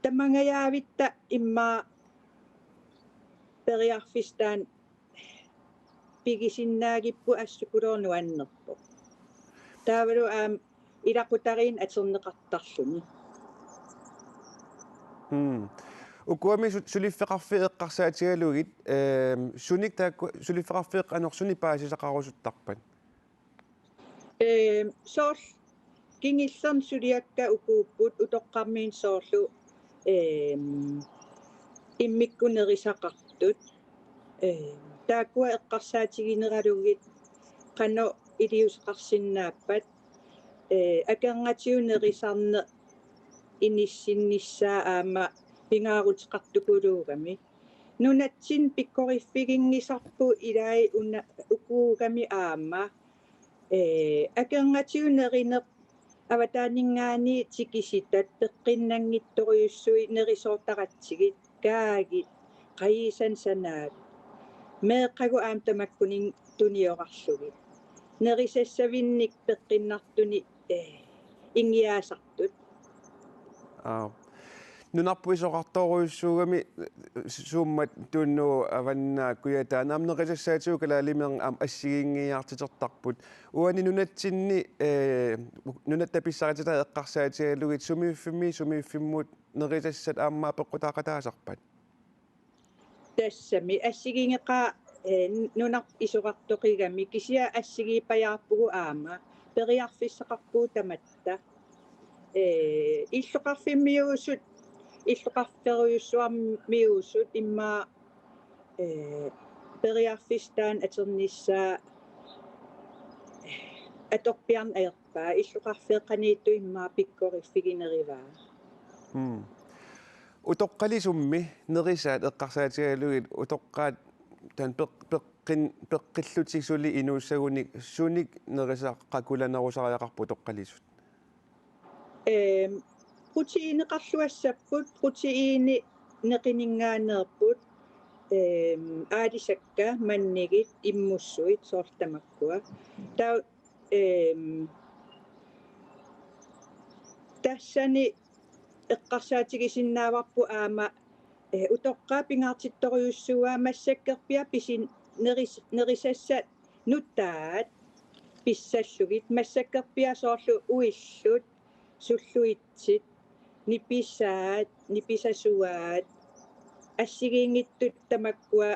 tamangayaavitta immaa periarfistaan pigisinnaagippu assukulornuannerpo taavalu aam ilaqutariin aterneqartarluni ukuami suliffeqarfi eqqarsaatigalugit sunik taakku suliffeqarfiq anersuni paasisaqarusuttarpat soorl kingillern suliakka ukuupput utoqqarmiin soorlu immikkunerisaqartut taakkua eqqarsaatigineralugit qano iliusqarsinnaappat akangatiunerisarne inissinnissaa aama pingaarutiqartukuluugami nunatsin pikkorifigingisarpu ilai una ukuugami aama akerngatiunerineq avataningaani tikisitat peqqinnangittoriussui nerisoortaqatsigit kaagit qayisan sanaat meeqqagu aam tamakkuning tunioqarlugit nerisassavinnik peqqinnartuni ingiaasartut nunarpuisoqartoruissuugami suummat tuunnu avanna kuyataanaam neqisassaatigu kalaalimiang aam assigiingiartitertarput uani nunatsinni nunattapissarititaa eqqarsaatigalugit sumiuffimmuut nerisassat aammaa peqqutaaqataasarpat tassami assigingeqaa nunar isoqartoqigami kisia assigiipajaarpugu aama periarfissaqarpuu tamatta illoqarfimmiuusut illoqarferiussuarmiuusut immaa periarfistaan aternissaa atorpiarn aerpaa illoqarfeeqqaniittu immaa pikkorifiginerivaa utoqqalisummi nerisaat eqqarsaatigalugit utoqqaat tan peqqillutik suli inuussagunik sunik nerisaqqakulanerusariaqarpu utoqqalisut proteiineqarluassapput proteiini neqininngaanerput aalisakka mannigit immussuit soortamakkua tau tassani eqqarsaatigisinnaavарпу aama utoqqaa pingaartittoriussugaa massakkerpia pisin nerisassa nuttaat pissallugit massakkerpia soorlu uillut sulluitsit nipissaat nipisasuaat assigiingittut tamakkua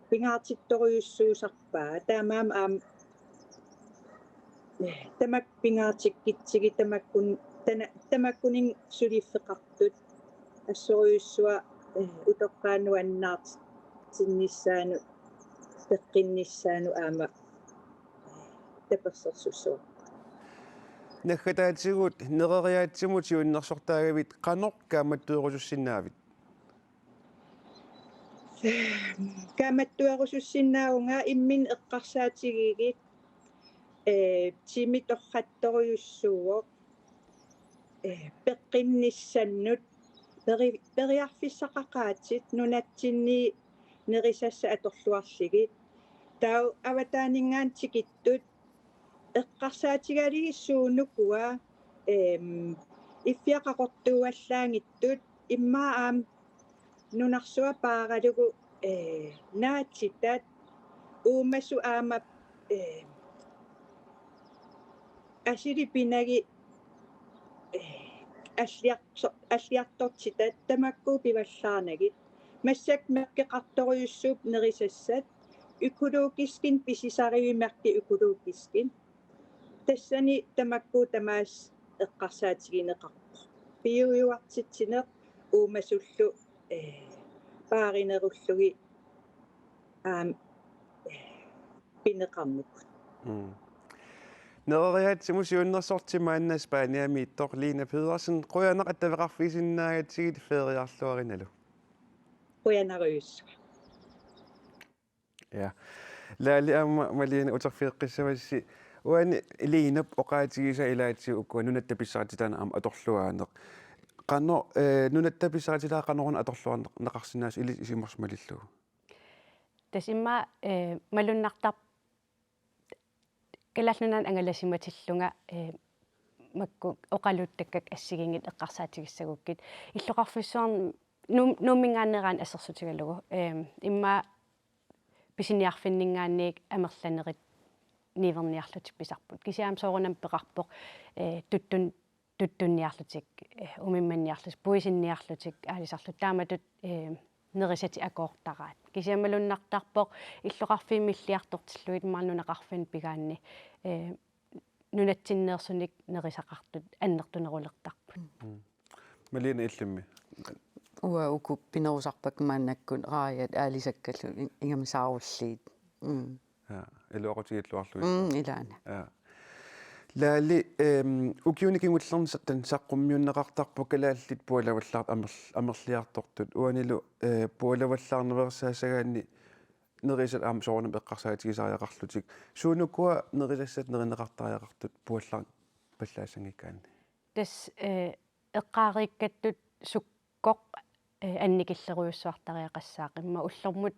pingaartittoriussuusarpaa taamaam aam tamak pingaartikkitsigi tamakkuning suliffeqartut assoriussua utoqqaanu annaartinnissaanu peqqinnissaanu aama tapersersussua наггатаатигут нерeriaatsimut юиннерсортаагавит qanoq kaammattuerusussinnaavit kaammattuerusussinnaunga immin eqqarsaatigiigit timit orrattoriussuugoq peqqinissannut periarfissaqaqaatit nunatsinni nerisassa atorluarligit tau avataaningaan tikittut eqqarsaatigaligisuunukua iffiaqaqortuuallaangittut immaa aam nunarsua paaralugu naatsitat uumassu aama asilipinagi аллиарторситат тамаккуу пиваллаарнагит массак меркеқарторюссууп нерисассат укулуукискин писисаривимарки укулуукискин тассани тамаккуу тамаас эққарсаатигинеқарпо пиуюартитсинеқ уумасуллу пааринеруллуги аам пинеқарнук нерeriaatsimut юиннерсортимаанна Спааниами Торлина Педерсен qoyaneq attavеqarfisinnaagatigit feeriarluarinalu qoyanariussa ja laali amma malina uterfiiqqissavassi uani liinap oqaatigisa ilaatsi ukku nunattapissaatitana am atorluaaneq qanno nunattapissaatitaa qanorun atorluarneq neqarsinnaas isimarsmalillugu tasimma malunnartar kallallunan angalassimmatillunga makku oqaluttakak assigingit eqqarsaatigissagukkit illoqarfissuarn nuummingaanneraan assersutigalugu imma pisiniarfinningaanniik amerlanerit niiverniarlutik pisarput kisiaam soorunam peqarpoq tuttunniarlutik umimmanniarlus puisinniarlutik aalisarlut taamatut nerisati akoortaraat kisiamalunnartarpoq illoqarfiimilliartortilluit maarnunaqarfin pigaanni nunatsinneersunik nerisaqartut annertunerulertarput malina illimmi uа уку пинерусарпак мааннаккун раайат аалисаккалу ингамисааруллиит ja элуақутигиллуарлуит илаана ja laali ukiunikingullernisat tan saqqummiunneqartarpu kalaallit pualavallaart amerliartortut uanilu pualavallaarneversaasagaanni nerisat aam soornam eqqarsaatigisariaqarlutik suunukua nerisassat nerinneqartariaqartut puallar паллаасангиккаани тас эққаариккаттут суккоқ анникиллеруйуссуартариақассаақ имма уллормут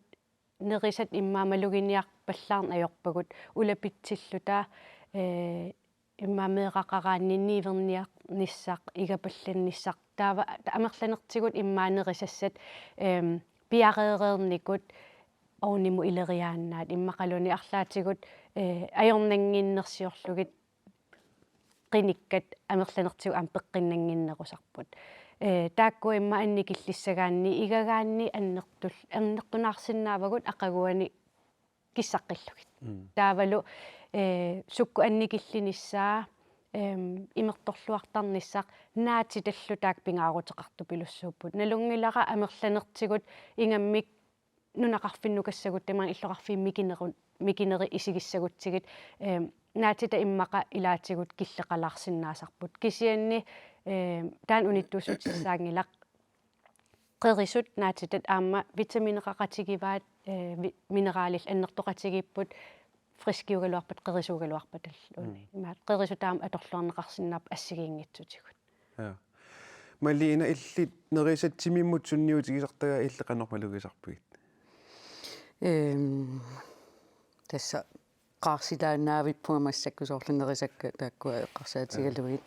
нерисат иммаамалугиниар паллаарн аёрпагут улапитсиллута имма меэқақараанниннииверниақ ниссақ игапалланниссақ таава амерланертигут иммаанерисассат пиареереерникут орниму илериааннаат иммақалуни арлаатигут аёрнангиннерсиорлугит qinikkат амерланертигу аам пеққиннангиннерусарпут таакку имма анникиллиссагаанни игагаанни аннертунаарсинаавагут ақагуани киссаққиллугит таавалу сукку анникиллиниссаа имерторлуартарниссақ наати таллутаак пингаарутеқарту пилуссууппут налунгилара амерланертигут ингаммик нунақарфиннукассагут тамаан иллоқарфиим микинери исигиссагутсигит наатита иммақа илаатигут киллеқалаарсинаасарпут кисианни таан униттуусутсаагилақ qerisut naatitat aamma vitamineqaqatigivaaat mineraalil annertoqatigipпут фрискиугалуарпат qerisuugaluarpat аллуни имаат qerisutaam аторлуарнеқарсинаап ассигиингитсутигут малиина иллит нерисатсимиммут сунниутигисартага иллеқанормалугисарпугит тасса qaarsilaannaavippuamassakkusoorlunnerisakka taakkua eqqarsaatigaluгит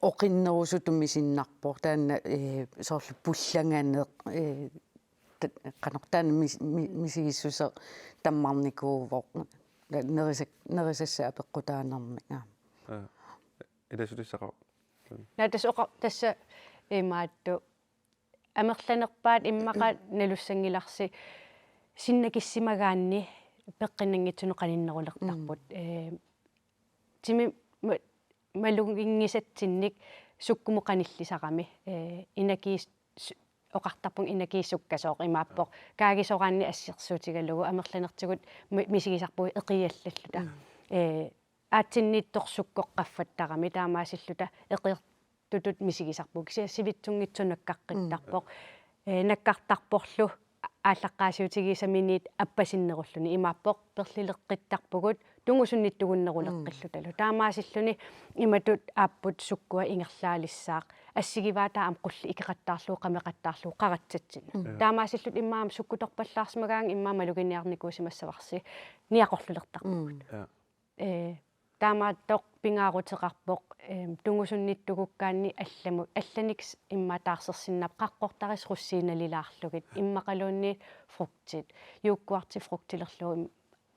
oqinnerusutуммисиннарпор таанна соорл пуллангаанеэ qanорtaana мисигиссусе таммарникуувоо нерисассаа пеққутаанарми иласулиссаqa тасса имаатту амерланерпаат иммаqa налуссангиларси синнакиссимагаанни пеққиннангитсунеқаниннерулертарпут тими малугингисатсинник суккумоқаниллисарами инакиис оқартарпун инакииссуккасооқ имааппоқ каагисораанни ассерсуутигалугу амерланертигут мисигисарпуи эқиаллаллута аатсинниитторсуккоққаффаттарами таамаасиллута эқиертутут мисигисарпу сивитсунгитсунаккаққиттарпоқ наккартарпорлу ааллаққаасиутигисаминиит аппасиннеруллуни имааппоқ перлилеққиттарпугут тунгусунниттугуннерулеққиллуталу таамаасиллуни иматут ааппут суккуа ингерлаалиссаақ ассигиваата аам қулли икеқаттаарлуу қамеқаттаарлуу қаратсатсина таамаасиллут иммаам суккуторпаллаарсмагаан иммаамалугиниарникуусимассаварси ниақорлулертарпугут таамааттоқ пингаарутеқарпоқ тунгусунниттугуккаанни алланикс имматаарсерсиннап қаққортарис руссииналилаарлугит иммақалуунни фруктит юуккуарти фруктилерлуу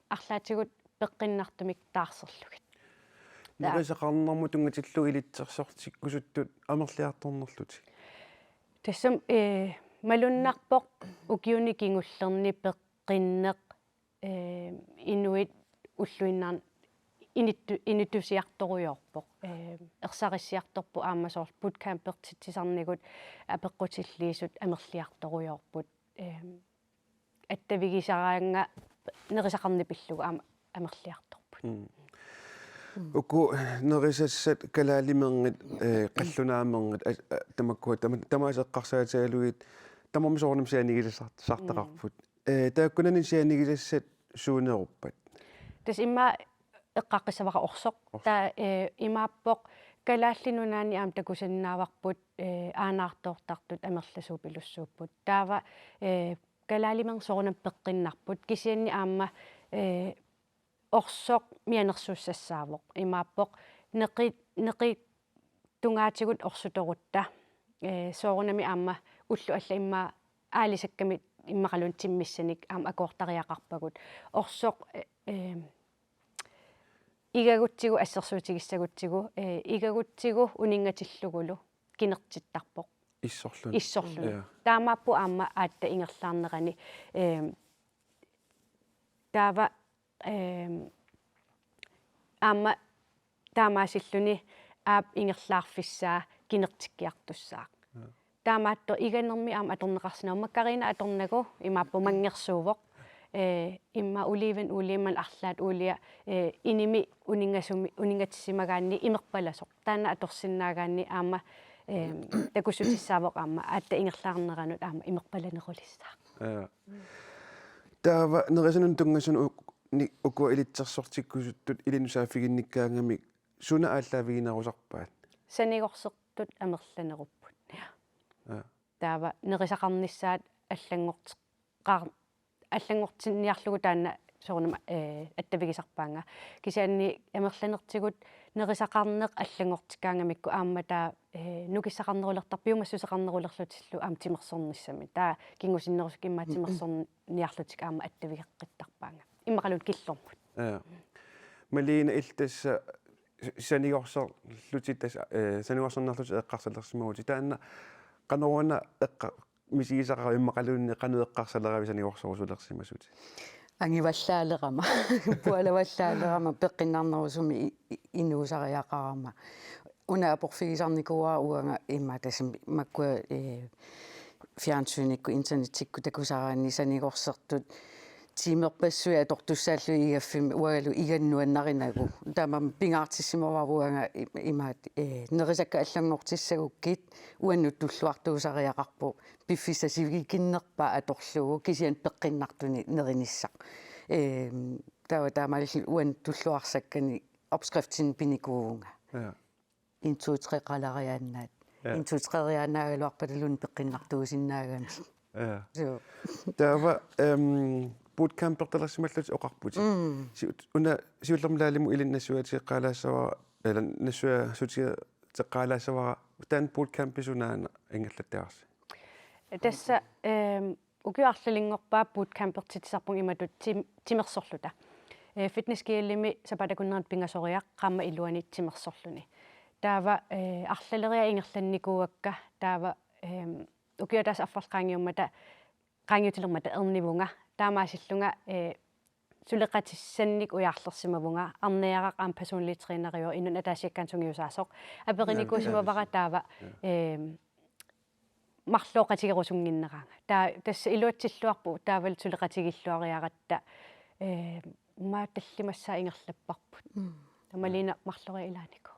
арлаатигут пеққиннартумик таарсерлугит нерисақарнэрму тунгатиллу илитсерсортиккусуттут амерлиарторнерлути тассам малуннарпоқ укиуникингуллерни пеққиннеқ инуит уллуиннаар инитусиарторуйорпоқ ерсариссиарторпу аамасоор буткампертитсисарнигут апеққутиллиисут амерлиарторуйорпут аттавигисараанга нерисақарни пиллугу амерлиарторпут уку нерисассат калаалименгит қаллунааменгит тамаккуа тамаасеққарсаатагалугит тамамсоорнам сианигилассартақарпут тааккунани сианигилассат суунеруппат тас имма эққаққиссавара орсоқ таа имааппоқ калааллинунаани аам такусаннааварпут аанаартоортартут амерласуу пилуссууппут таава калаалимер соорнам пеққиннарпут кисианни аама орсоқ мианерсууссассаавоқ имааппоқ неқи тунгаатигут орсуторутта соорнами аама уллу алла имма аалисакками иммақалун тиммиссаник аама акуортариақарпагут орсоқ игагутсигу ассерсуутигиссагутсигу игагутсигу унингатиллугулу кинертиттарпоқ иссорлуни таамааппу аама аатта ингерлаарнерани таава аама таамаасиллуни аап ингерлаарфиссаа кинертиккиартуссаақ таамаатто иганерми аама аторнеқарсинаа маккарина аторнагу имааппу мангерсуувоқ имма уливен улиман арлаат уулиа иними унингатсимагаанни имерпаласоq таана аторсиннаагаанни аама такуссутиссаавоq аама аатта ингерлаарнеранут аама имерпаланерулиссаа таава нерисанун тунгасун уку илитсерсортиккусуттут илинусааффигинниккаангами суна ааллаавигинерусарпаат санигорсертут амерланеруппут таава нерисақарнissaат аллангортинниарлугу таана соорнама аттавигисарпаанга кисианни амерланертигут нерисақарнеқ аллангортиккаангамикку аама таа нукиссақарнерулертарпиунгассусақарнерулерлутиллу аама тимерсорниссами таа кингусиннерусу киммаа тимерсорниарлутик аама аттавигеққиттарпаанга иммақалут киллормут малина илтасса санигорсерлутитас санигорсернерлут эққарсалерсимагути таанна qanорuna эққа мисигисақара иммақалуунни qanуэққарсалерави санигорсорусулерсимасути ангиваллаалерама пуалаваллаалерама пеққиннарнерусуми инуусариақарама уна апорфигисарникуа уанга имма тасим маккуа фиансуникку интернеттикку такусараанни санигорсертут тимерпассуи атортуссааллу игаффими уагалу иганнуаннаринагу таамам пингаартиссимаваруанга имаат нерисакка аллангортиссагуккит уаннут туллуартуусариақарпу пиффиссасивигикиннерпа аторлугу кисиан пеққиннартуни неринissaq таамалли уан туллуарсаккани опскрифтин пиникуунга интуутреқалариааннаат интуутрерианаагалуарпалун пеққиннартуусиннаагами таава bootcampertalasimallут oqarputi una siullermlaalimu ilinnassуатиққалаассава ала нассуа сутига теққалаассавара таан bootcampisунаана ингерлаттаарси тасса укиарллингорпаа bootcampertitисарпун иматут тимерсорлута фитнескиаллими сапатакуннерат пингасориақ qaamma илуани тимерсорлуни таава арлалериа ингерланникууакка таава укиатас аффарлqaangiummata qaangiutilермата ернивунга таамаасиллунга сулеқатиссанник уяарлерсимавунга арниарақ аам персонали тренерио инун атаасиаккаан сунгиусаасоқ апериникуусимавара таава марлооқатигерусунгиннераanga таа тасса илуатсиллуарпу таавал сулеқатигиллуариаратта мааталлимассаа ингерлаппарпут тамалина марлори илаанику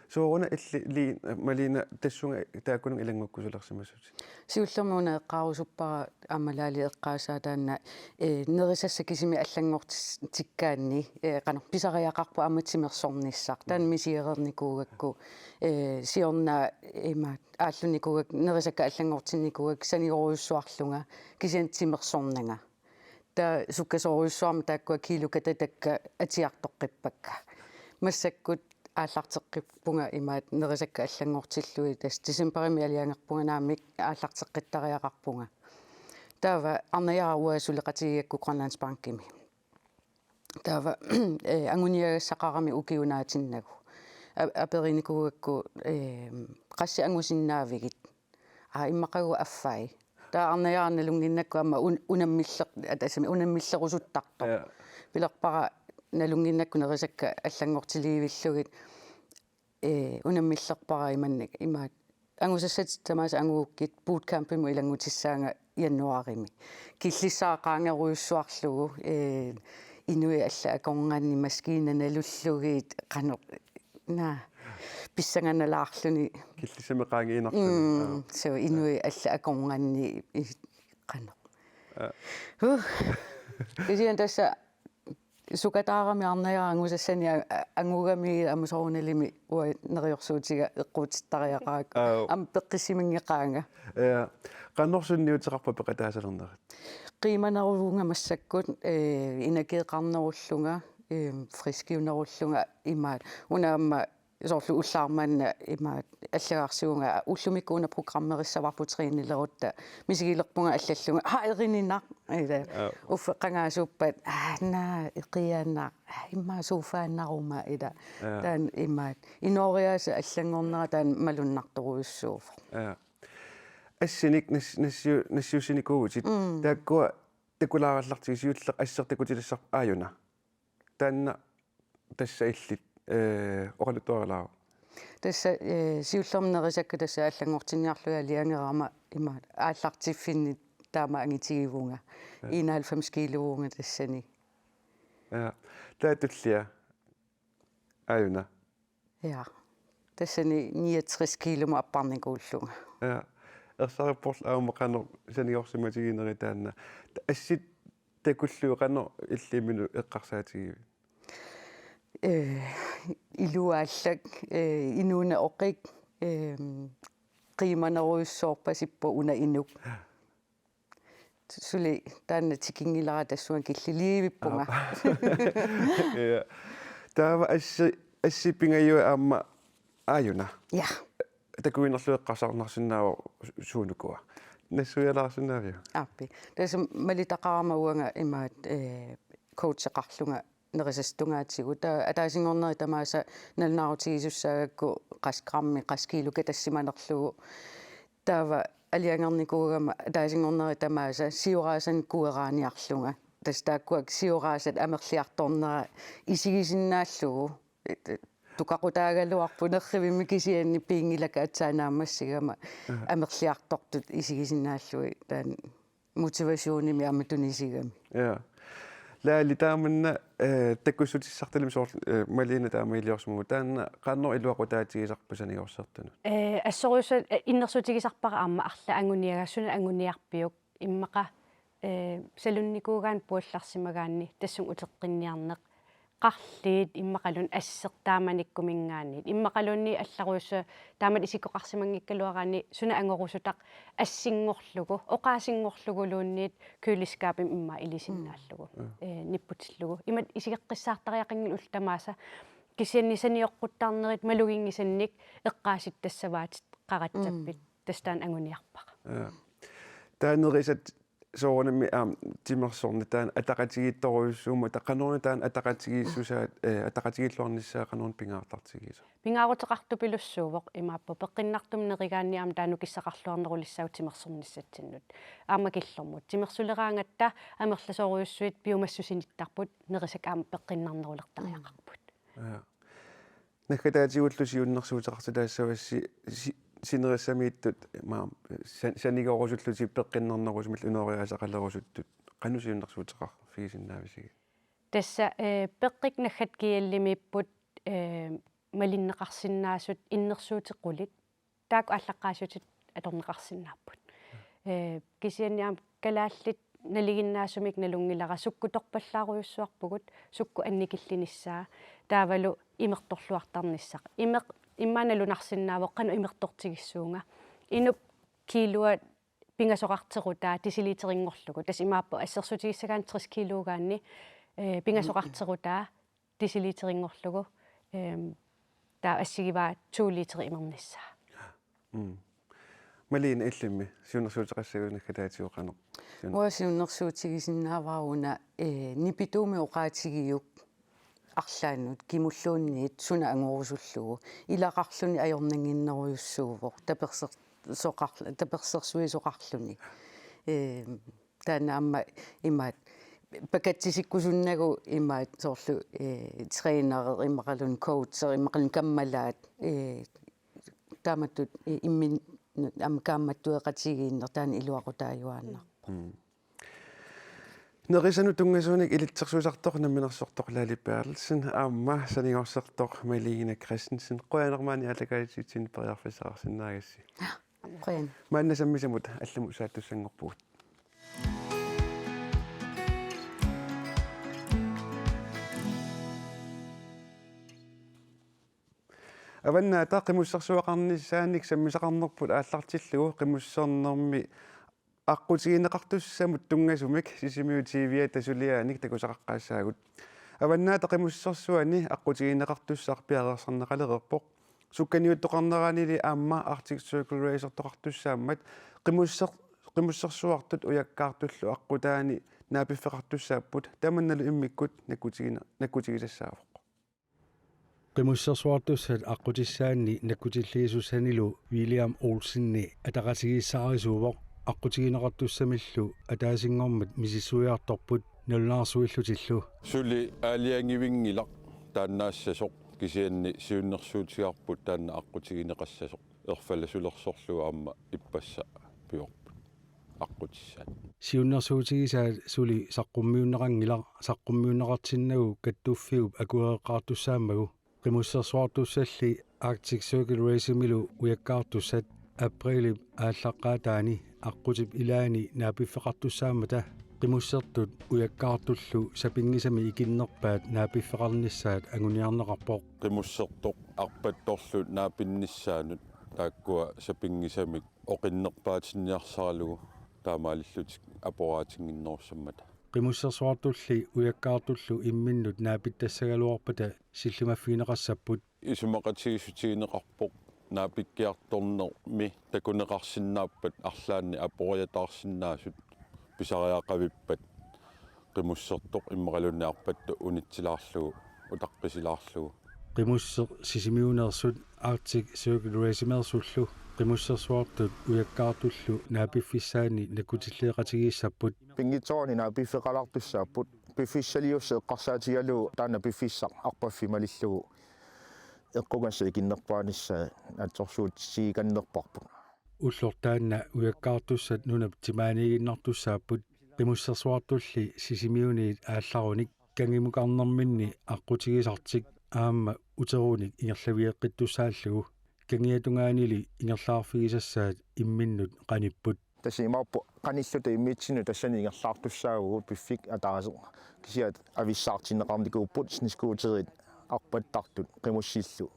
соорuna илли малина тассунга тааккунун илангуккусулерсимасути сиуллермуна эққарусуппара аммалаали эққаасаа таанна нерисасса кисими аллангортиккаанни қано писариақарпу амматимерсорниссақ таан мисиерерникуугакку сиорна имаат ааллуникуугак нерисакка аллангортинникуугак санигоруйуссуарлунга кисиан тимерсорнага та суккасоруйуссуарма тааккуа килукататакка атиартоққиппакка массаккут ааллартеққиппунга имаат нерисакка аллангортиллуи тас дисемберими алиангерпунганаамик ааллартеққиттариақарпунга таава арнаяруа сулеқатигиакку Grønlandsbankими таава ангуниагассақарами укиунаатиннагу апериникуугакку қасси ангусиннаавигит иммақагу аффай таа арнаяарналунгиннакку ама унаммиллеқ атасами унаммиллерусуттарто пилерпара налунгиннакку нерисакка аллангортиливиллугит унаммиллерпара иманник имаат ангусассат тамааса ангууккит bootcamp-иму илангутиссаанга януарими киллиссаақаангеруйуссуарлугу инуи алла акорнгаанни маскинаналуллугит қано на писсанганалаарлуни киллисамеқаангиинарлуни со инуи алла акорнгаанни қано кисиан тасса сукатаарами арнаяа ангусассани ангугами амусоруналими уа нериорсуутига эққуутиттариақаак ам пеққиссимингеқаанга qannorsunniuteqarpa peqataasалернерат qimanaruunga massakкут инакеэқарнеруллунга фрискиунеруллунга имаат унаамма соорлу уллаармаанна имаат аллагаарсуунга уллумиккууна программериссаварпу тринилерутта мисигилерпунга аллаллунга ерининаа ида уффеқангаасууппат на иқиаанаа имма суфааннарума ида таан имаат инориааса аллангорнера таан малуннарторуйуссууф ассиник нассиусиникуугутит тааккуа такулаараллартиги сиуллеқ ассертакутилассар ааюна таанна тасса иллит оралуторалаа тасса сиуллернерисакка тасса аллангортинниарлуя лиангерама имаат ааллартиффинни таама ангитигивунга 91 килоунга тассани таатуллиа аюна ja тассани 69 килома аппарникууллунга ерсариппорл аумақано саниорсиматигинери таанна ассит такуллуеқано иллимину эққарсаатигиви илуааллак инуна оқик qimanaruissoorpasippa una inuk suli taanna tikingilара tassuan killiliivippunga ja taava assipingayu aamma aayuna ja takuinerlueqqasarnarsinnaavo suunukua nassuialaarsinnaavia appi tasa malitaqaramauanga imaat coacheqarlunga nerisastungaatigu ta ataasingorneri tamaasa nalnaarutigissussaagakku qasgrammi qaskiiluka tassimanerlugu taava aliangernikugama ataasingorneri tamaasa siuraasan kueraaniarlunga tastaakkuak siuraasat amerliartornera isigisinnaаллугу tukaqutaagaluarpunerrivimmi kisianni piingilaka atsaanaammassigama amerliartortut isigisinnaаллуи taan motivationimi amatunissigami ja laali taamanna takkussutissartalim soor malina taamailiorsumu taanna qaannor iluaqutaatigisarpasaniorsertunu ассоруйса иннерсутигисарпара аама арла ангуниагассуна ангуниарпиук иммаqa салунникуугаан пуалларсимагаанни тассун утеққинниарнеқ qарлиит иммақалун ассертааманиккумингаанит иммақалунни алларуйса таамат исиккоқарсимангиккалуараани суна ангорусутақ ассингорлугу оқаасингорлугулуунниит кюлискаапим имма илисиннааллугу ниппутиллугу имат исигеққиссаартариақингил ултамааса кисианнисаниоққуттаарнерит малугингисанник эққааситтассаваатит қаратсаппит тастаан ангуниарпаqa таанерисат соорнами тимерсорни таан атақатигиитторуйуссуума таққанорни таан атақатигииссусаат атақатигиллуарниссаа қанорн пингаартартигиса пингаарутеқартупилуссуувоқ имааппа пеққиннартум неригаанни аама таану киссақарлуарнерулиссау тимерсорниссатсиннут аама киллэрмут тимерсулераангатта амерласоруйуссуит биумассусиниттарпут нерисак аама пеққиннарнерулертариақарпут наккатаатигуллусиуннэрсуутеқартулаассавасси синерissamiittut maa sanigorusulluti peqqinnernerusmil unooriasaqalerusуттут qannusiunnersuuteqar figisinnaavisiga тасса пеққик наггат киаллимиппут малиннеқарсиннаасут иннерсуутеқулит таак аллаққаасутит аторнеқарсиннааппут кисианниам калааллит налигиннаасумик налунгилара суккуторпаллааруйуссуарпугут сукку анникиллиниссаа таавалу имерторлуартарниссақ иммааналунарсиннаавоқ қану имертортигиссуунга инуп килуа пингасоқартерутаа тисилитерингорлугу тас имааппа ассерсутигиссагаан 30 килуугаанни пингасоқартерутаа тисилитерингорлугу таа ассигиваа 2 литери имерниссаа малин иллимми сиунерсуутеқассагунаккатаатиоқано уасиуннерсуутигисиннаавааруна нипитуми оқаатигиук арлааннут кимуллуунниит суна ангорусуллугу илақарлуни аёрнангиннеруйуссуувоқ таперсерсуисоқарлуни таана имаат пакатсисиккусуннагу имаат соорлу тренерер иммақалун коучер иммақалун каммалаат тааматтут иммин амкаамматтуеқатигииннер таана илуақутааюааннарпа неrisanu tungasууник илитсерсуисартор намминерсортор лалипаарлсин аама санигорсертор малигина Кристенсен қуянермаани алакаатитсин периарфисаарсинаагасси қуян маанна саммисамут алламу сааттуссангорпугут аванна таақимуссарсуақарниссааник саммисақарнерпут ааллартиллугу қимуссернерми аққутигинеқартуссамут тунгасумик сисимиутивиа тасулиааник такусақаққаассаагут аваннаа тақимуссерсуани аққутигинеқартуссаар пиалерсарнеқалерерпоқ сукканиуттоқарнераанили аама Arctic Circle Racer тоқартуссааммат қимуссерсуартут уяккаартуллу аққутаани наапиффеқартуссааппут таманналу иммиккут наккутигисассаавоқ qimmussersuartussat aqutissaanni nakkutillиисуссанилу William Olsenni атақатигиссаарисууvoq аққутигинеқартусsamillu атаасингормат мисиссуиарторпут нулнаарсуиллутиллу сули аалиангивингилақ тааннаассасоқ кисианни аққутиссаат сиуннэрсуутигисаа сули саққуммиуннеқангила каттуффигуп акуеққартуссаамагу qimусsersuartussalli Arctic Circle Racing-milу уяккаартуссат априлип ааллаққаатаани аққутип илаани наапиффеқартуссаамата qimуссертут уяккаартуллу сапингисами икиннерпаат наапиффеқарниссаат агуниарнеқарпоқ qimуссертоқ арпатторлу наапинниссаанут тааккуа сапингисамик оқиннерпаатинниарсаралугу таамаалиллутик апораатингиннерусаммата qimусsersuartulli уяккаартуллу имминнут наапиттассагалуарпата силлимаффигинеқассаппут исумақатигисутигинеқарпоқ наапиккиарторнер ми такунеқарсинааппат арлаанни апориатаарсинаасут писариақавиппат qimуссертоқ иммақалунни арпатту унитсилаарлугу утаққисилаарлугу qimусser сисимиунерсут Arctic Circle Racing-мерсуллу qimусsersuartut уяккаартуллу наапиффиссаани накутиллеэқатигииссаппут пингитсоорни наапиффеқалартуссааппут пиффиссалиуссеэ қарсаатигалу таана пиффиссақ арпаффималиллугу эққугасса икиннерпааниссаа атсорсуут сииканнерпарпут уллортаанна уяккаартуссат нунап тимааниигиннартуссааппут qimусsersuartulli сисимиуниит аалларуник кангимукарнэрминни аққутигисартик аама утерууник ингерлавиэққиттуссааллугу кангиатунгаанили ингерлаарфигисассаат имминнут қаниппут тасимааппу қаниллута иммитсину тассани ингерлаартуссаагугут пиффик атаасе кисиат ависсаартиннеқарникууппут снискуутерит арпаттартут qimуссиллу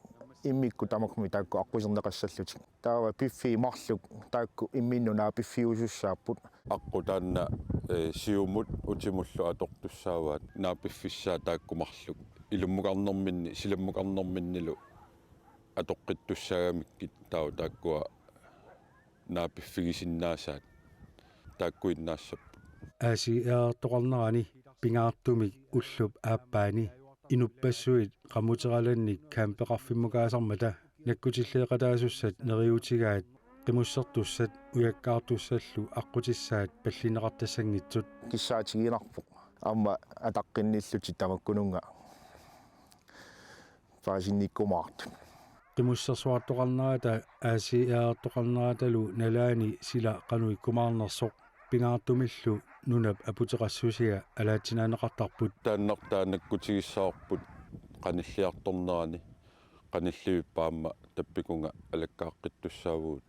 иммикку тамакми таакку аққусернеқассаллутик таава пиффи марлук таакку имминнунаа пиффиусуссааппут аққутаанна сиумут утимуллу атортуссааваат наапиффиссаа тааккумарлук илуммукарнэрминни силаммукарнэрминнилу атоққиттуссаагамиккит таау тааккуа наапиффигисиннаасаат тааккуиннаассаппу аасиаартоқарнерани пингаартумик уллуп ааппаани инуппассуит qamутераланник кампеқарфиммукаасармата наккутиллеэқатаасуссат нериутигаат qimуссертуссат уяккаартуссаллу аққутиссаат паллинеқартассангитсут киссаатигинарпоқ аама атаққинниллути тамаккунунга паасинниккумаарту qimусsersuartoqarnerata аасиаартоқарнераталу налаани сила qanуиккумаарнерсоқ пингаартумиллу нунап апутеқассусига алаатинаанеқартарпут тааннартаанаккутигиссаарпут qanilliartornerani qanilliuppaamma tappikунга алаккааққиттуссаавуут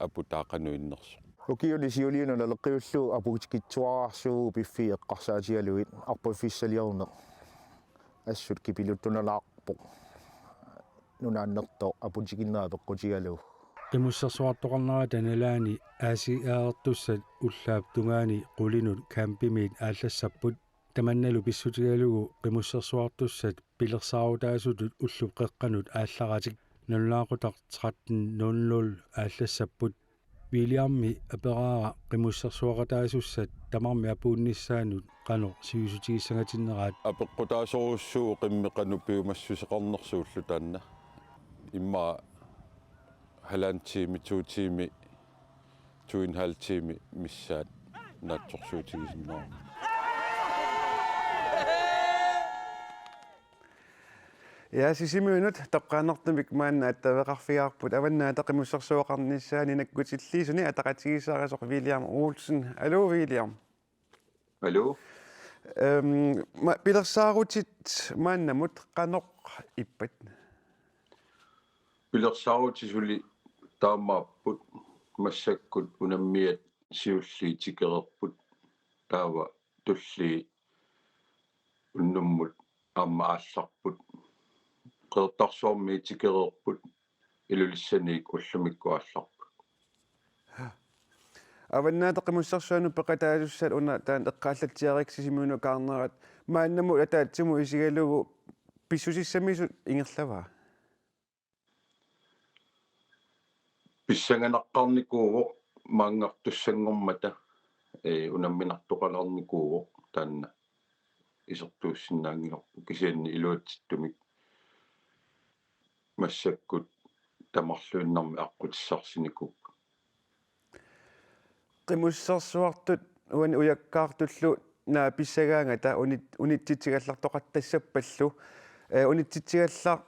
апутаақануиннерсо лукиули сиулиуна налеққиуллу апугитикитсуараарсуу пиффи эққарсаатигалуит арпаффиссалиорне ассут кипилуттуналаарпоқ нунааннерто апутикиннаа пеққутигалу qimусsersuartoqarnerata налаани аасиаартуссат уллаап тунгаани qulинут кампимиит ааллассаппут таманналу писсутигалугу qimусsersuartussat пилерсаарутаасутут уллуп қеққанут аалларатик 0.1300 ааллассаппут вилиамми апераара qimусsersuaqataasussat тамарми апуунниссаанут qano сиусутигиссагатиннераат апеққутаасоруссуу қиммеқану пиумассусеқарнерсууллу таанна имма халаантими туутими 2.5 тими миссаат наатсорсуутигисиннаа Я сисимиунут таққаанертамик маанна аттавеқарфиаарпут аваннаа тақимуссерсуоқарниссаани наккутиллиисуни атақатигисаарасоқ Вилиам Олсен. Алло Вилиам. Алло. Пилерсаарутит мааннамут қаноқ иппат. Пилерсаарутисули таамааппут массаккут унаммиат сиуллиитикерерпут таава тулли уннуммут аама аалларпут qeertarsuarmiitikерерпут илулиссаниик уллумиккуаалларпут аваннаа тақимуссерсуану пеқатаасуссат уна таан эққааллатсиариксисимиуну каарнерат мааннаму атаатсиму исигалугу писсусиссамисут ингерлаваа писсанганаққарникууво маангартуссангормата унамминартоқаларникууво таанна исертууссиннаангиларпу кисианни илуатситтумик массаккут тамарлуиннарми аққутиссарсиникуп qimусsersuartut уани уяккаартуллу наа писсагаангата унитситигаллартоқаттассаппаллу унитситигаллар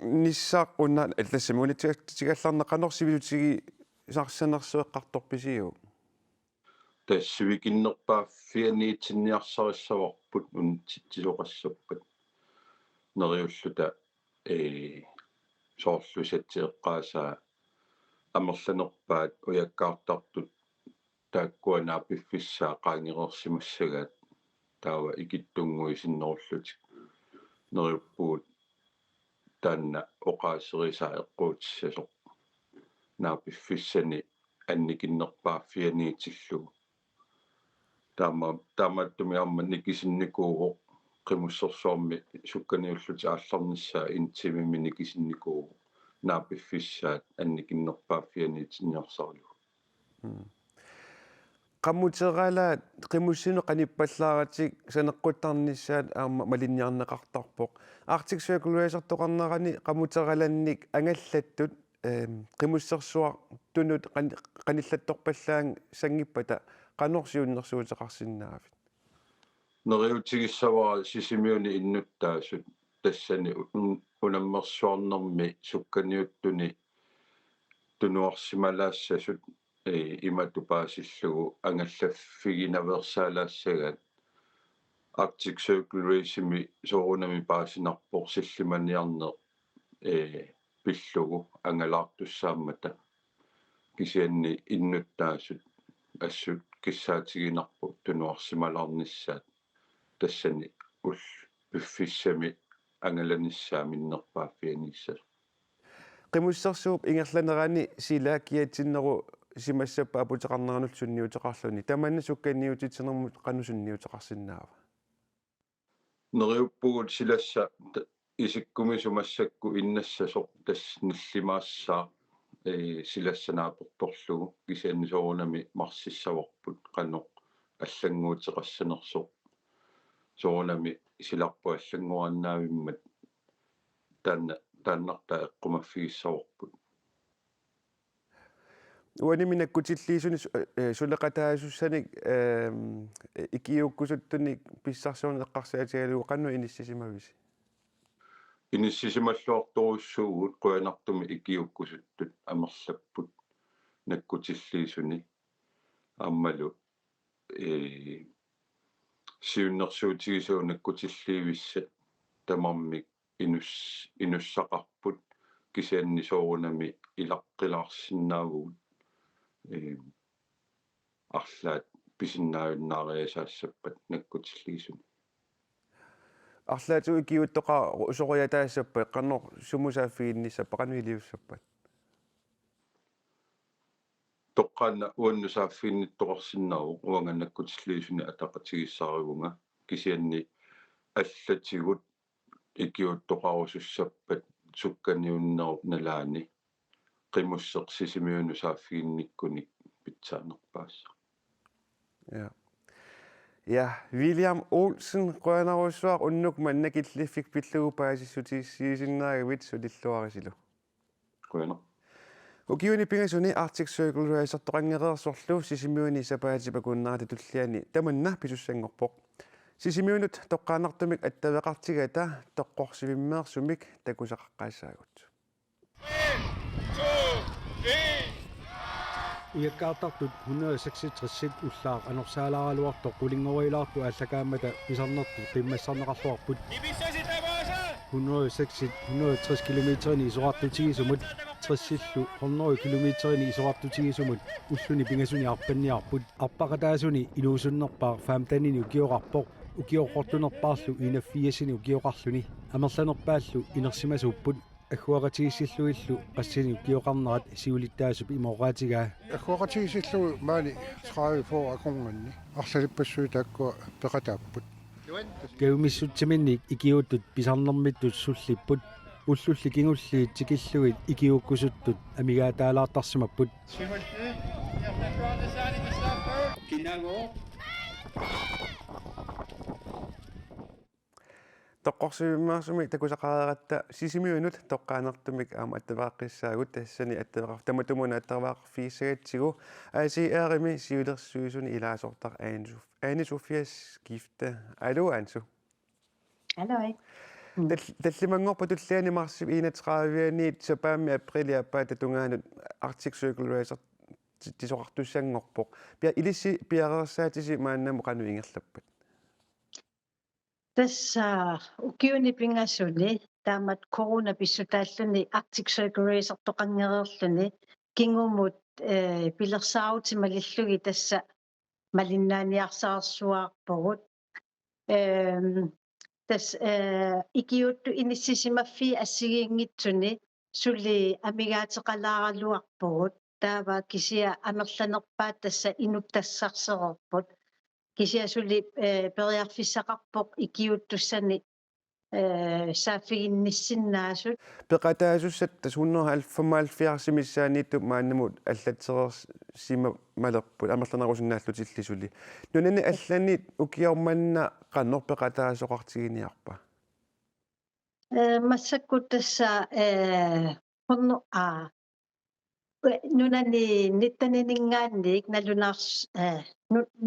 ниссаақ унна аллассами унитситигалларнеқанорсивилутиги сарсанерсуэққарторписиу тассивикиннерпааффианиитсинниарсариссаварпут унтитсисоқассаппат нериуллута соорлусатсиэққаасаа амерланерпаат уяккаартартут тааккуанааппиффиссаа qaangireersimassaгаат таава икиттунгуисиннеруллутик нериуппуут таанна оқаасерисаа эққуутиссасоқ нааппиффиссани анникиннерпааффианиитиллугу тааматтуми амма никисинникууго qimусsersuarmi sukkaниуллути аалларниссаа интимими никисинникууго нааппиффиссаат анникиннерпааффианиитинниарсарлу qammuteeraalaat qimussinu qanippallaaratik saneqquttarnissaat aama malinniarneqartarpoq Arctic Circle Racer-toqarnerani qammuteeralannik angallattut qimussersuar tunut qanillattorpallaang sangippata qanorsiunnersuuteqarsinnaavit neriutigissavara sisimiuni innuttaasut tassani unammersuarnermi sukkaniuttuni tunuarsimalaassasut иматупаасиллугу ангаллаффигинаверсаалаассагаат Arctic Circle Race-ми соорунами паасинарпор силлиманиарнеэ пиллугу ангалаартуссааммата кисианни иннуттаасут ассут киссаатигинарпу тунуарсималаарниссаат тассани ул пиффиссами ангаланиссааминнерпааффианиссас qimussersuup ingerlanerani silaakkiatsinneru simassappa aputeqarneranut sunniuteqarluni tamanna sukkanniutitsernermut qanusunniuteqarsinnaava neriuppugut silassa isikkumi sumassakku innassasoq tass nillimaassаа silassanaapertorlugu kisianni soorunami marsissavorput qanoq аллангуутеқассанерсоқ soorunami silarpu аллангуааннаавиммат тааннарта эққумаффигиссаворпут уаниминаккутиллиисуни сулеқатаасуссаник икиуккусуттуник писсарсуун эққарсаатигалугу қанну иниссисимависи иниссисималлуарторуссуугут қуянартуми икиуккусуттут амерлаппут наккутиллиисуни аммалу сиуннерсуутигисуу наккутиллиивисса тамармик инуссақарпут кисианни соорунами илаққилаарсиннаавгут арлаат писиннаавиннаариасаассаппат наккутиллиисуни арлаату икиуттоқа усориатаассаппа эққарнер сумусааффигинниссаппа қануилиуссаппат тоққаана уаннусааффигинниттоқарсиннааву уанганнаккутиллиисуни атақатигиссааригунга кисианни аллатигут икиуттоқарусуссаппат сукканиуннеруп налаани qimуссеқсисимиуну сааффигинниккуник питсаанерпаасса ja William Olsen qoanaruussuaq unnuk mannakillifik pillugu paasissutiissiisinnaagavit sulilluarisilu qoana ukiuni pingasuni Arctic Circle Racer toqangereersorlu sisimiuni sapaatipakuunnaati tulliani tamanna pisussangorpoq sisimiunut toqqaanartumik attaveqartigata toqqorsivimmeersumik takusaqaqqaassaagut иаккаартартут 166 уллаар анерсаалааралуарто qulingorilaartu ааллакаамата писарнерту qimmassarneqarluarput 160 километрини исоqartutigisumut 30-силлу 100 километрини исоqartutigisumut уллуни пингасуни арпанниарпут арпақатаасуни илуусуннерпаа фаамтанини укиоқарпоқ укиоқортунерпаарлу инаффиасини укиоқарлуни амерланерпааллу инерсимасууппут аггуақатигиссиллуиллу qassini укиоқарнерат сиулиттаасуп имооqaатигаа аггуақатигиссиллу маани 30 акунганни арлалиппассуи тааккуа пеқатааппут геумиссутсиминник икиуттут писарнермиттут суллиппут уллулли кингулли тикиллугит икиуккусуттут амигаатаалаартарсимаппут toqqorsivimmeersumi takusaqareeratta sisimiunut toqqaanertumik aama attavaaqqissaagut tassani attavaqar tamatumuna attavaaqqfiissagatsigu aasiaarimi siulersuisuni ilaasortar Anne Sofias gifte allo Ansu Halløj. tallimangorpa tulliani marsip 31 sapaami aprili appaata tungaanut Arctic Circle Racer тисоқартуссангорпоқ пиа илисси пиареерсаатиси мааннаму қану ингерлаппат тасса укиуни пингасуни таамат корона писсутааллуни Arctic Circle тоқангереерлуни кингумут пилерсаутималиллуги тасса малиннааниарсаарсуаарпугут тас икиутту иниссисимаффи ассигиингитсуни сулли амигаатеқалааралуарпугут таава кисиа амерланерпаат тасса инуттассарсерерпут кисиа сулли периарфиссақарпоқ икиуттуссани сааффигинниссиннаасут пеқатаасуссат тас 175 мааннамут аллатсерерсима малерпут амерланерусиннааллутиллисули нунани аллани укиорманна қаннор пеқатаасоқартигиниарпа массакку тасса хонно нунани ниттанинингаанник налунаарс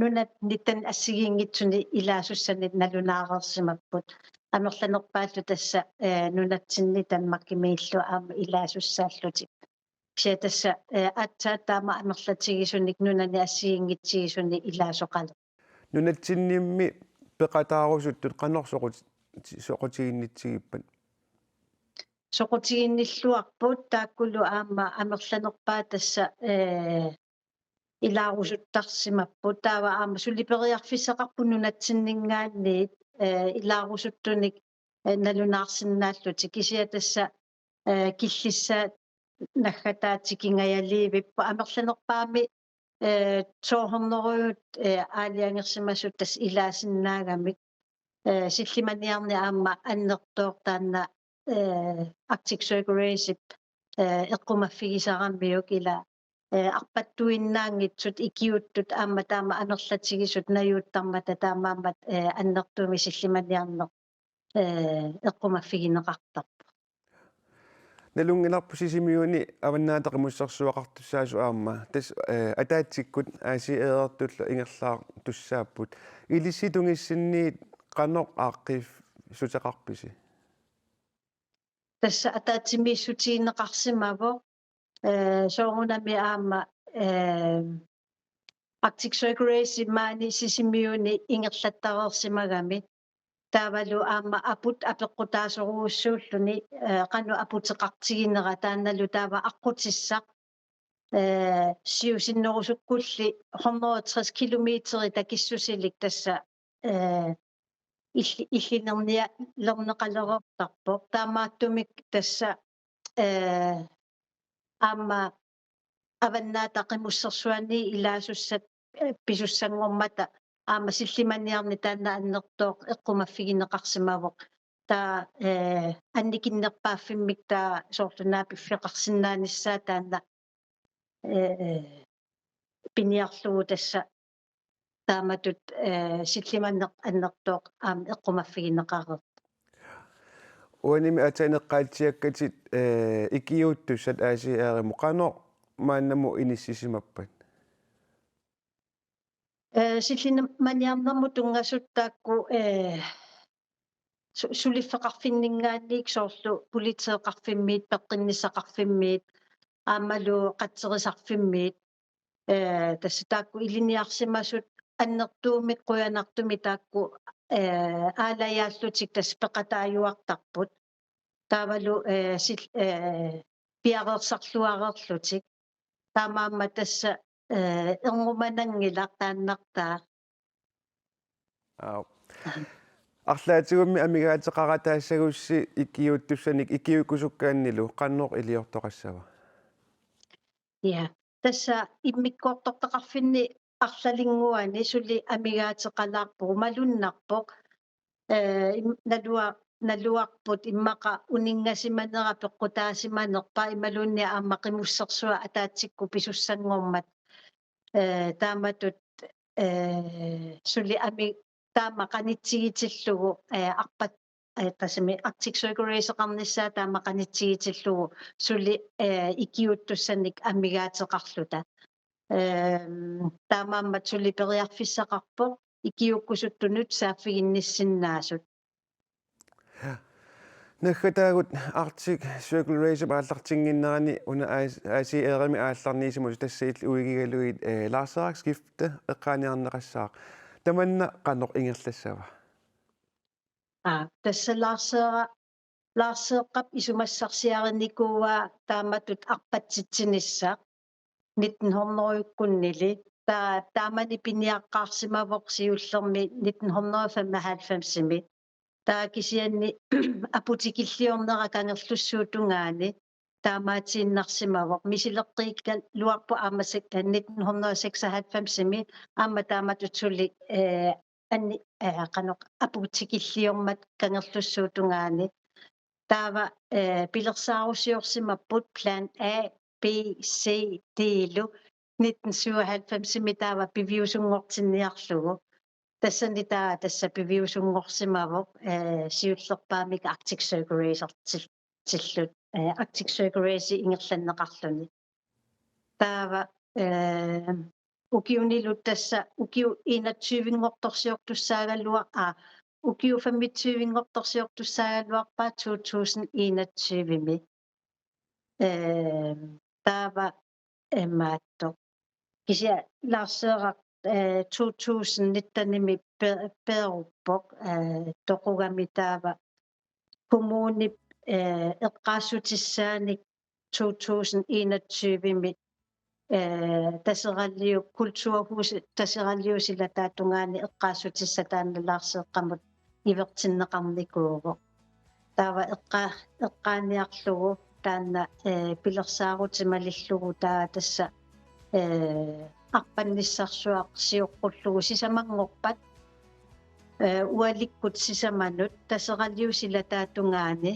нунат ниттан ассигиингитсуни илаасуссани налунаарерсимаппут амерланерпааллу тасса нунатсинни таммаккимииллу аама илаасуссааллутик кися тасса атсаатаама амерлатигисуник нунани ассигиингитсигисуни илаасоқале нунатсиннимми пеқатаарусуттут қаннорсоқут соқутигиннитсигиппат соқутигинниллуарпут тааккулу аама амерланерпаа тасса илаарусуттарсимаппут таава аама сулипериарфиссақарпу нунатсиннингаанниит илаарусуттуник налунаарсинааллути кисия тасса киллиссаат наггатаатикингаяливиппа амерланерпаами тоохорнеруут аалиангерсимасут тас илаасиннаагамик силлиманиарни аама аннертоортаанна Arctic Circle эққумаффигисараммиук ила арпаттуиннаангитсут икиуттут аама таама анерлатигисут наюуттармата таамаамат аннертууми силлиманиарнер эққумаффигинеқартарпу налунгиларпу сисимиуни аваннаатеқимуссарсуақартуссаасу аама тас атаатсиккут аасиэертулла ингерлаар туссааппут илисситунгиссинниит қанеқ ааққиф сутеқарписи тасса атаатсимииссутиинеқарсимаво соорунами аама Arctic Circle маани сисимиуни ингерлаттареерсимагами таавалу аама апут апеққутаасоруussууллуни қану апутеқартигинера тааналу таава аққутиссақ сиусиннерусуккулли 160 километри такиссусилик тасса иллинерния лернеқалерертарпоқ таамааттумик тасса аама аваннаатақимуссерсуани илаасуссат писуссангормата аама силлиманиарни таанна аннертооқ эққумаффигинеқарсимавоқ таа анникиннерпааффиммик таа соорлунаа пиффеқарсинааниссаа таанна пиниарлугу тасса тааматут силлиманнеқ аннертооқ аама эққумаффигинеқарер уаними атаинеққаатсиаккатит икиуттуссат аасиаариму қано мааннаму иниссисимаппат силлиманиарнэрму тунгасуттаакку сулиффеқарфиннингаанник соорлу политеэқарфиммиит пеққиннисақарфиммиит аамалу қатсерисарфиммиит тассатаакку илиниарсимасут аннертуумик қуянартуми таакку аалаяаллутик тас пеқатааюартарпут таавалу пиареерсарлуарерлутик таамаамма тасса эрнуманангилар тааннартаа арлаатигумми амигаатеқаратаассагусси иккиуттуссаник иккиукусуккааннилу қаннеқ илиортоқассава я тасса иммиккоортортақарфинни арлалингуани сули амигаатеқалаарпу малуннарпоқ налуарпут иммақа унингасиманера пеққутаасиманерпа ималунни аама қимуссерсуа атаатсикку писуссангормат тааматут сули ами таама қанитсигитиллугу арпат тасми Arctic Circle эқарниссаа таама қанитсигитиллугу сули икиуттуссаник амигаатеқарлута таамааммат сули периарфиссақарпоқ икиуккусуттунут сааффигинниссиннаасут наггатаагут Arctic Circle Race ааллартингиннерани уна аси эрами аалларниисимус тассаит уигигалуит лаарсерак скифте эққааниарнеқассаақ таманна қанеқ ингерлассава тасса лаарсеэққап исумассарсиаринникууа тааматут арпатситсинissaaq 1900-юккуннили таамани пиниаққарсимавоқ сиуллерми 1995-сими таакисианни апутикиллиорнера кангерлуссуутунгаани таамаатииннарсимавоқ мисилеққииккал луарпу аамасак 1996-сими аама тааматутсули анни канеқ апутикиллиормат кангерлуссуутунгаани таава пилерсаарусиорсимаппут план А B C D лу 1997-сими таава пивиусунгортинниарлугу тассани тасса пивиусунгорсимавоқ сиуллерпаамик Arctic Circle Race тиллут Arctic Circle Race ингерланнеқарлуни таава укиунилут тасса укиу 21-нгорторсиортуссаагаллуа укиу 25-нгорторсиортуссаагаллуарпаа 2021-ми таава эмаатто кися ларсеэра 2019-ними перуппоқ тоқугами таава коммуни эққаассутиссааник 2021-ми тасераллиу культурхус тасераллиусила таатунгаани эққаассутиссатаана ларсеэққамут ивертиннеқарникууго таава эққааниарлугу таанна пилерсаарутималиллугу таа тасса арпанниссарсуақ сиоққуллугу сисамангорпат уаликкут сисаманут тасераллиусила таатунгаани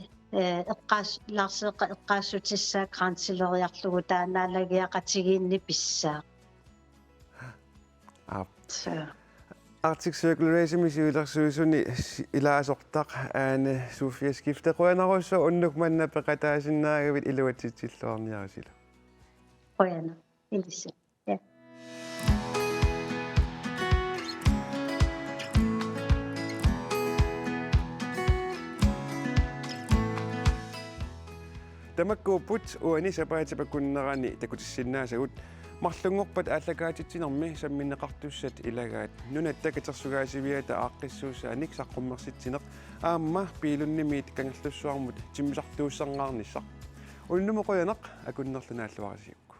ларсеэққа эққаассутиссаа грансилериарлугу таанаалagиақатигиинни писсаа Arctic Circle Race мисиулерсуусуни илаасортақ аана суфия скифтеқуанаруссо уннук манна пеқатаасиннаагавит илуатситсиллуарниарисила қояна илисса тамаккууппут уани сапаатипаккуннерани такутиссиннаасагут марлунгорпат ааллакаатитсинерми самминнеқартуссат илагаат нунат такатерсугаасивиата ааққиссуусааник саққуммерситсинеқ аама пиилуннимиит кангерлуссуармут тиммисартууссарнаарниссақ уннумоқоянеқ акуннерлунааллуарасиук